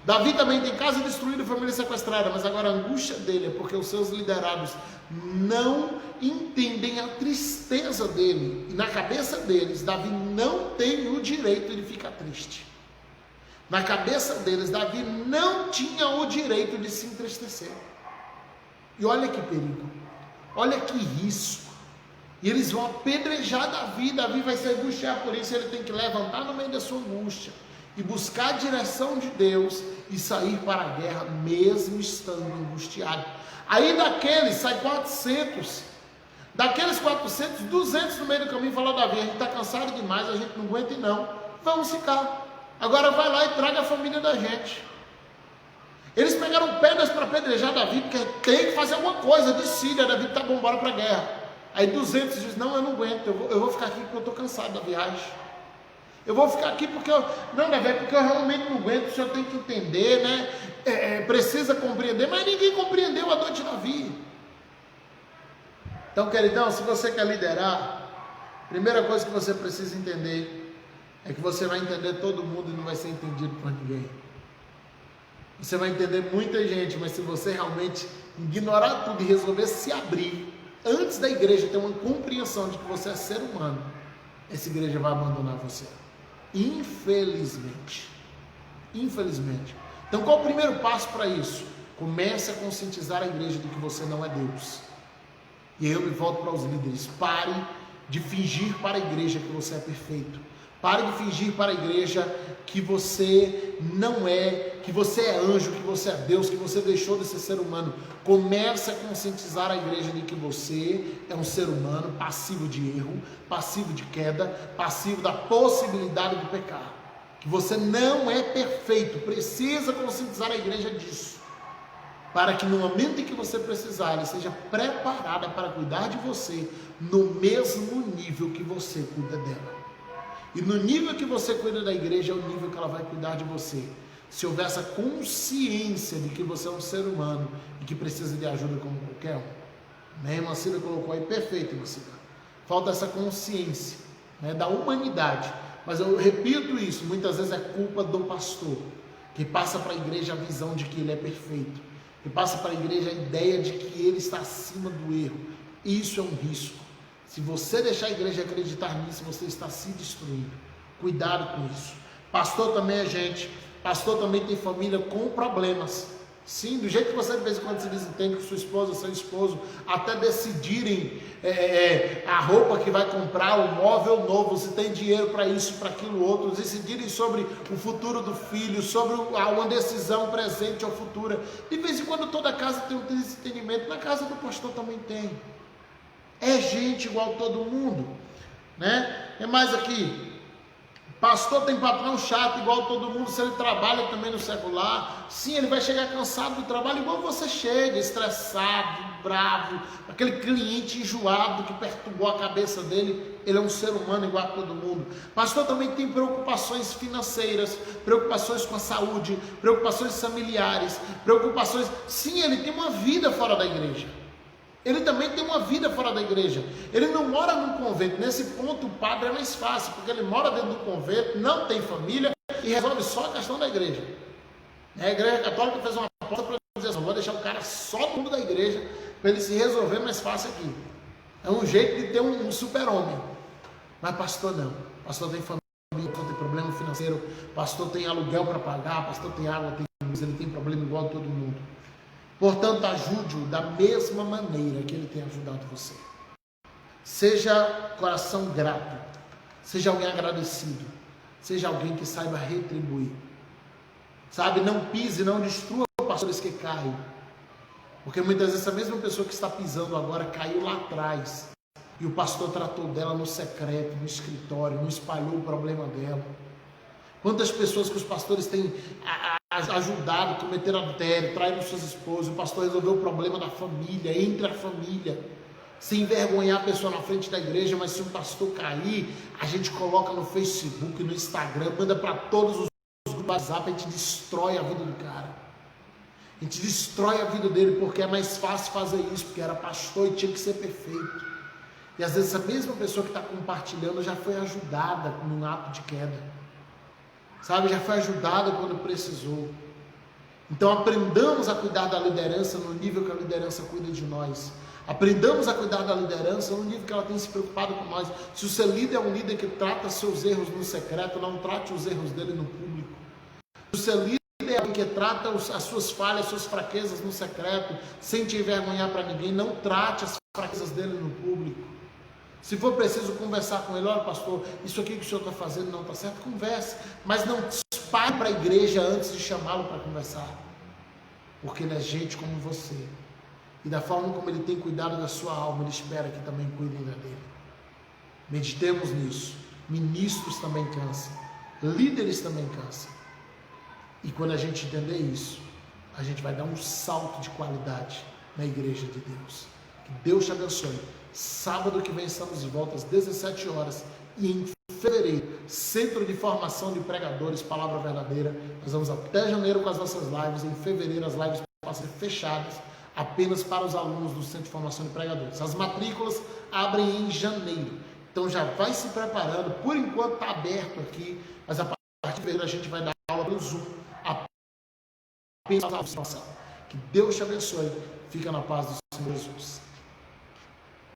Davi também tem casa destruída e família sequestrada, mas agora a angústia dele é porque os seus liderados não entendem a tristeza dele. E na cabeça deles, Davi não tem o direito de ficar triste. Na cabeça deles, Davi não tinha o direito de se entristecer. E olha que perigo, olha que risco. E eles vão apedrejar Davi. Davi vai se angustiar por isso. Ele tem que levantar no meio da sua angústia e buscar a direção de Deus e sair para a guerra, mesmo estando angustiado. Aí daqueles sai 400. Daqueles 400, 200 no meio do caminho falou: Davi, a gente está cansado demais, a gente não aguenta não. Vamos ficar. Agora vai lá e traga a família da gente. Eles pegaram pedras para apedrejar Davi, porque tem que fazer alguma coisa de Síria. Davi está bom, bora para a guerra. Aí 200 diz: não, eu não aguento, eu vou ficar aqui porque eu estou cansado da viagem. Eu vou ficar aqui porque não, Davi, porque eu realmente não aguento, o senhor tem que entender, né? Precisa compreender, mas ninguém compreendeu a dor de Davi. Então, queridão, se você quer liderar, a primeira coisa que você precisa entender é que você vai entender todo mundo e não vai ser entendido por ninguém. Você vai entender muita gente, mas se você realmente ignorar tudo e resolver se abrir, antes da igreja ter uma compreensão de que você é ser humano, essa igreja vai abandonar você. Infelizmente. Infelizmente. Então, qual o primeiro passo para isso? Comece a conscientizar a igreja de que você não é Deus. E eu me volto para os líderes: pare de fingir para a igreja que você é perfeito. Pare de fingir para a igreja que você não é, que você é anjo, que você é Deus, que você deixou de ser ser humano. Comece a conscientizar a igreja de que você é um ser humano passivo de erro, passivo de queda, passivo da possibilidade de pecar. Que você não é perfeito. Precisa conscientizar a igreja disso, para que no momento em que você precisar, ela seja preparada para cuidar de você no mesmo nível que você cuida dela. E no nível que você cuida da igreja é o nível que ela vai cuidar de você. Se houver essa consciência de que você é um ser humano e que precisa de ajuda como qualquer um. A irmã Cida colocou aí, perfeito, irmã Cida. Falta essa consciência, né, da humanidade. Mas eu repito isso, muitas vezes é culpa do pastor, que passa para a igreja a visão de que ele é perfeito. E passa para a igreja a ideia de que ele está acima do erro. Isso é um risco. Se você deixar a igreja acreditar nisso, você está se destruindo. Cuidado com isso. Pastor também é gente. Pastor também tem família com problemas. Sim, do jeito que você de vez em quando se desentende com sua esposa, seu esposo, até decidirem a roupa que vai comprar, o móvel novo, se tem dinheiro para isso, para aquilo outro, decidirem sobre o futuro do filho, sobre uma decisão presente ou futura. De vez em quando toda casa tem um desentendimento, na casa do pastor também tem. É gente igual todo mundo, né? É mais aqui. Pastor tem patrão chato igual todo mundo. Se ele trabalha também no secular, sim, ele vai chegar cansado do trabalho igual você chega, estressado, bravo, aquele cliente enjoado que perturbou a cabeça dele. Ele é um ser humano igual a todo mundo. Pastor também tem preocupações financeiras, preocupações com a saúde, preocupações familiares, preocupações, sim, ele tem uma vida fora da igreja. Ele também tem uma vida fora da igreja. Ele não mora num convento. Nesse ponto o padre é mais fácil, porque ele mora dentro do convento, não tem família e resolve só a questão da igreja. A igreja católica fez uma aposta para dizer assim: vou deixar o cara só no mundo da igreja, para ele se resolver mais fácil aqui. É um jeito de ter um super-homem. Mas pastor não. Pastor tem família, pastor tem problema financeiro, pastor tem aluguel para pagar, pastor tem água, tem luz, ele tem problema igual a todo mundo. Portanto, ajude-o da mesma maneira que ele tem ajudado você. Seja coração grato, seja alguém agradecido, seja alguém que saiba retribuir. Sabe, não pise, não destrua os pastores que caem. Porque muitas vezes essa mesma pessoa que está pisando agora caiu lá atrás. E o pastor tratou dela no secreto, no escritório, não espalhou o problema dela. Quantas pessoas que os pastores têm ajudado, cometeram adultério, traíram suas esposas, o pastor resolveu o problema da família, entre a família, sem envergonhar a pessoa na frente da igreja. Mas se um pastor cair, a gente coloca no Facebook, no Instagram, manda para todos os grupos do WhatsApp, a gente destrói a vida do cara. A gente destrói a vida dele, porque é mais fácil fazer isso, porque era pastor e tinha que ser perfeito. E às vezes essa mesma pessoa que está compartilhando já foi ajudada num ato de queda. Sabe, já foi ajudada quando precisou. Então aprendamos a cuidar da liderança no nível que a liderança cuida de nós. Aprendamos a cuidar da liderança no nível que ela tem se preocupado com nós. Se o seu líder é um líder que trata seus erros no secreto, não trate os erros dele no público. Se o seu líder é alguém que trata as suas falhas, as suas fraquezas no secreto, sem te envergonhar para ninguém, não trate as fraquezas dele no público. Se for preciso conversar com ele, olha pastor, isso aqui que o senhor está fazendo não está certo, converse, mas não dispare para a igreja antes de chamá-lo para conversar, porque ele é gente como você, e da forma como ele tem cuidado da sua alma, ele espera que também cuidem da dele. Meditemos nisso. Ministros também cansam, líderes também cansam, e quando a gente entender isso, a gente vai dar um salto de qualidade na igreja de Deus. Que Deus te abençoe. Sábado que vem estamos de volta às 17 horas e em fevereiro, Centro de Formação de Pregadores, Palavra Verdadeira. Nós vamos até janeiro com as nossas lives. Em fevereiro as lives passam a ser fechadas apenas para os alunos do Centro de Formação de Pregadores. As matrículas abrem em janeiro. Então já vai se preparando. Por enquanto está aberto aqui, mas a partir de fevereiro a gente vai dar aula no Zoom. Apenas a formação. Que Deus te abençoe. Fica na paz do Senhor Jesus.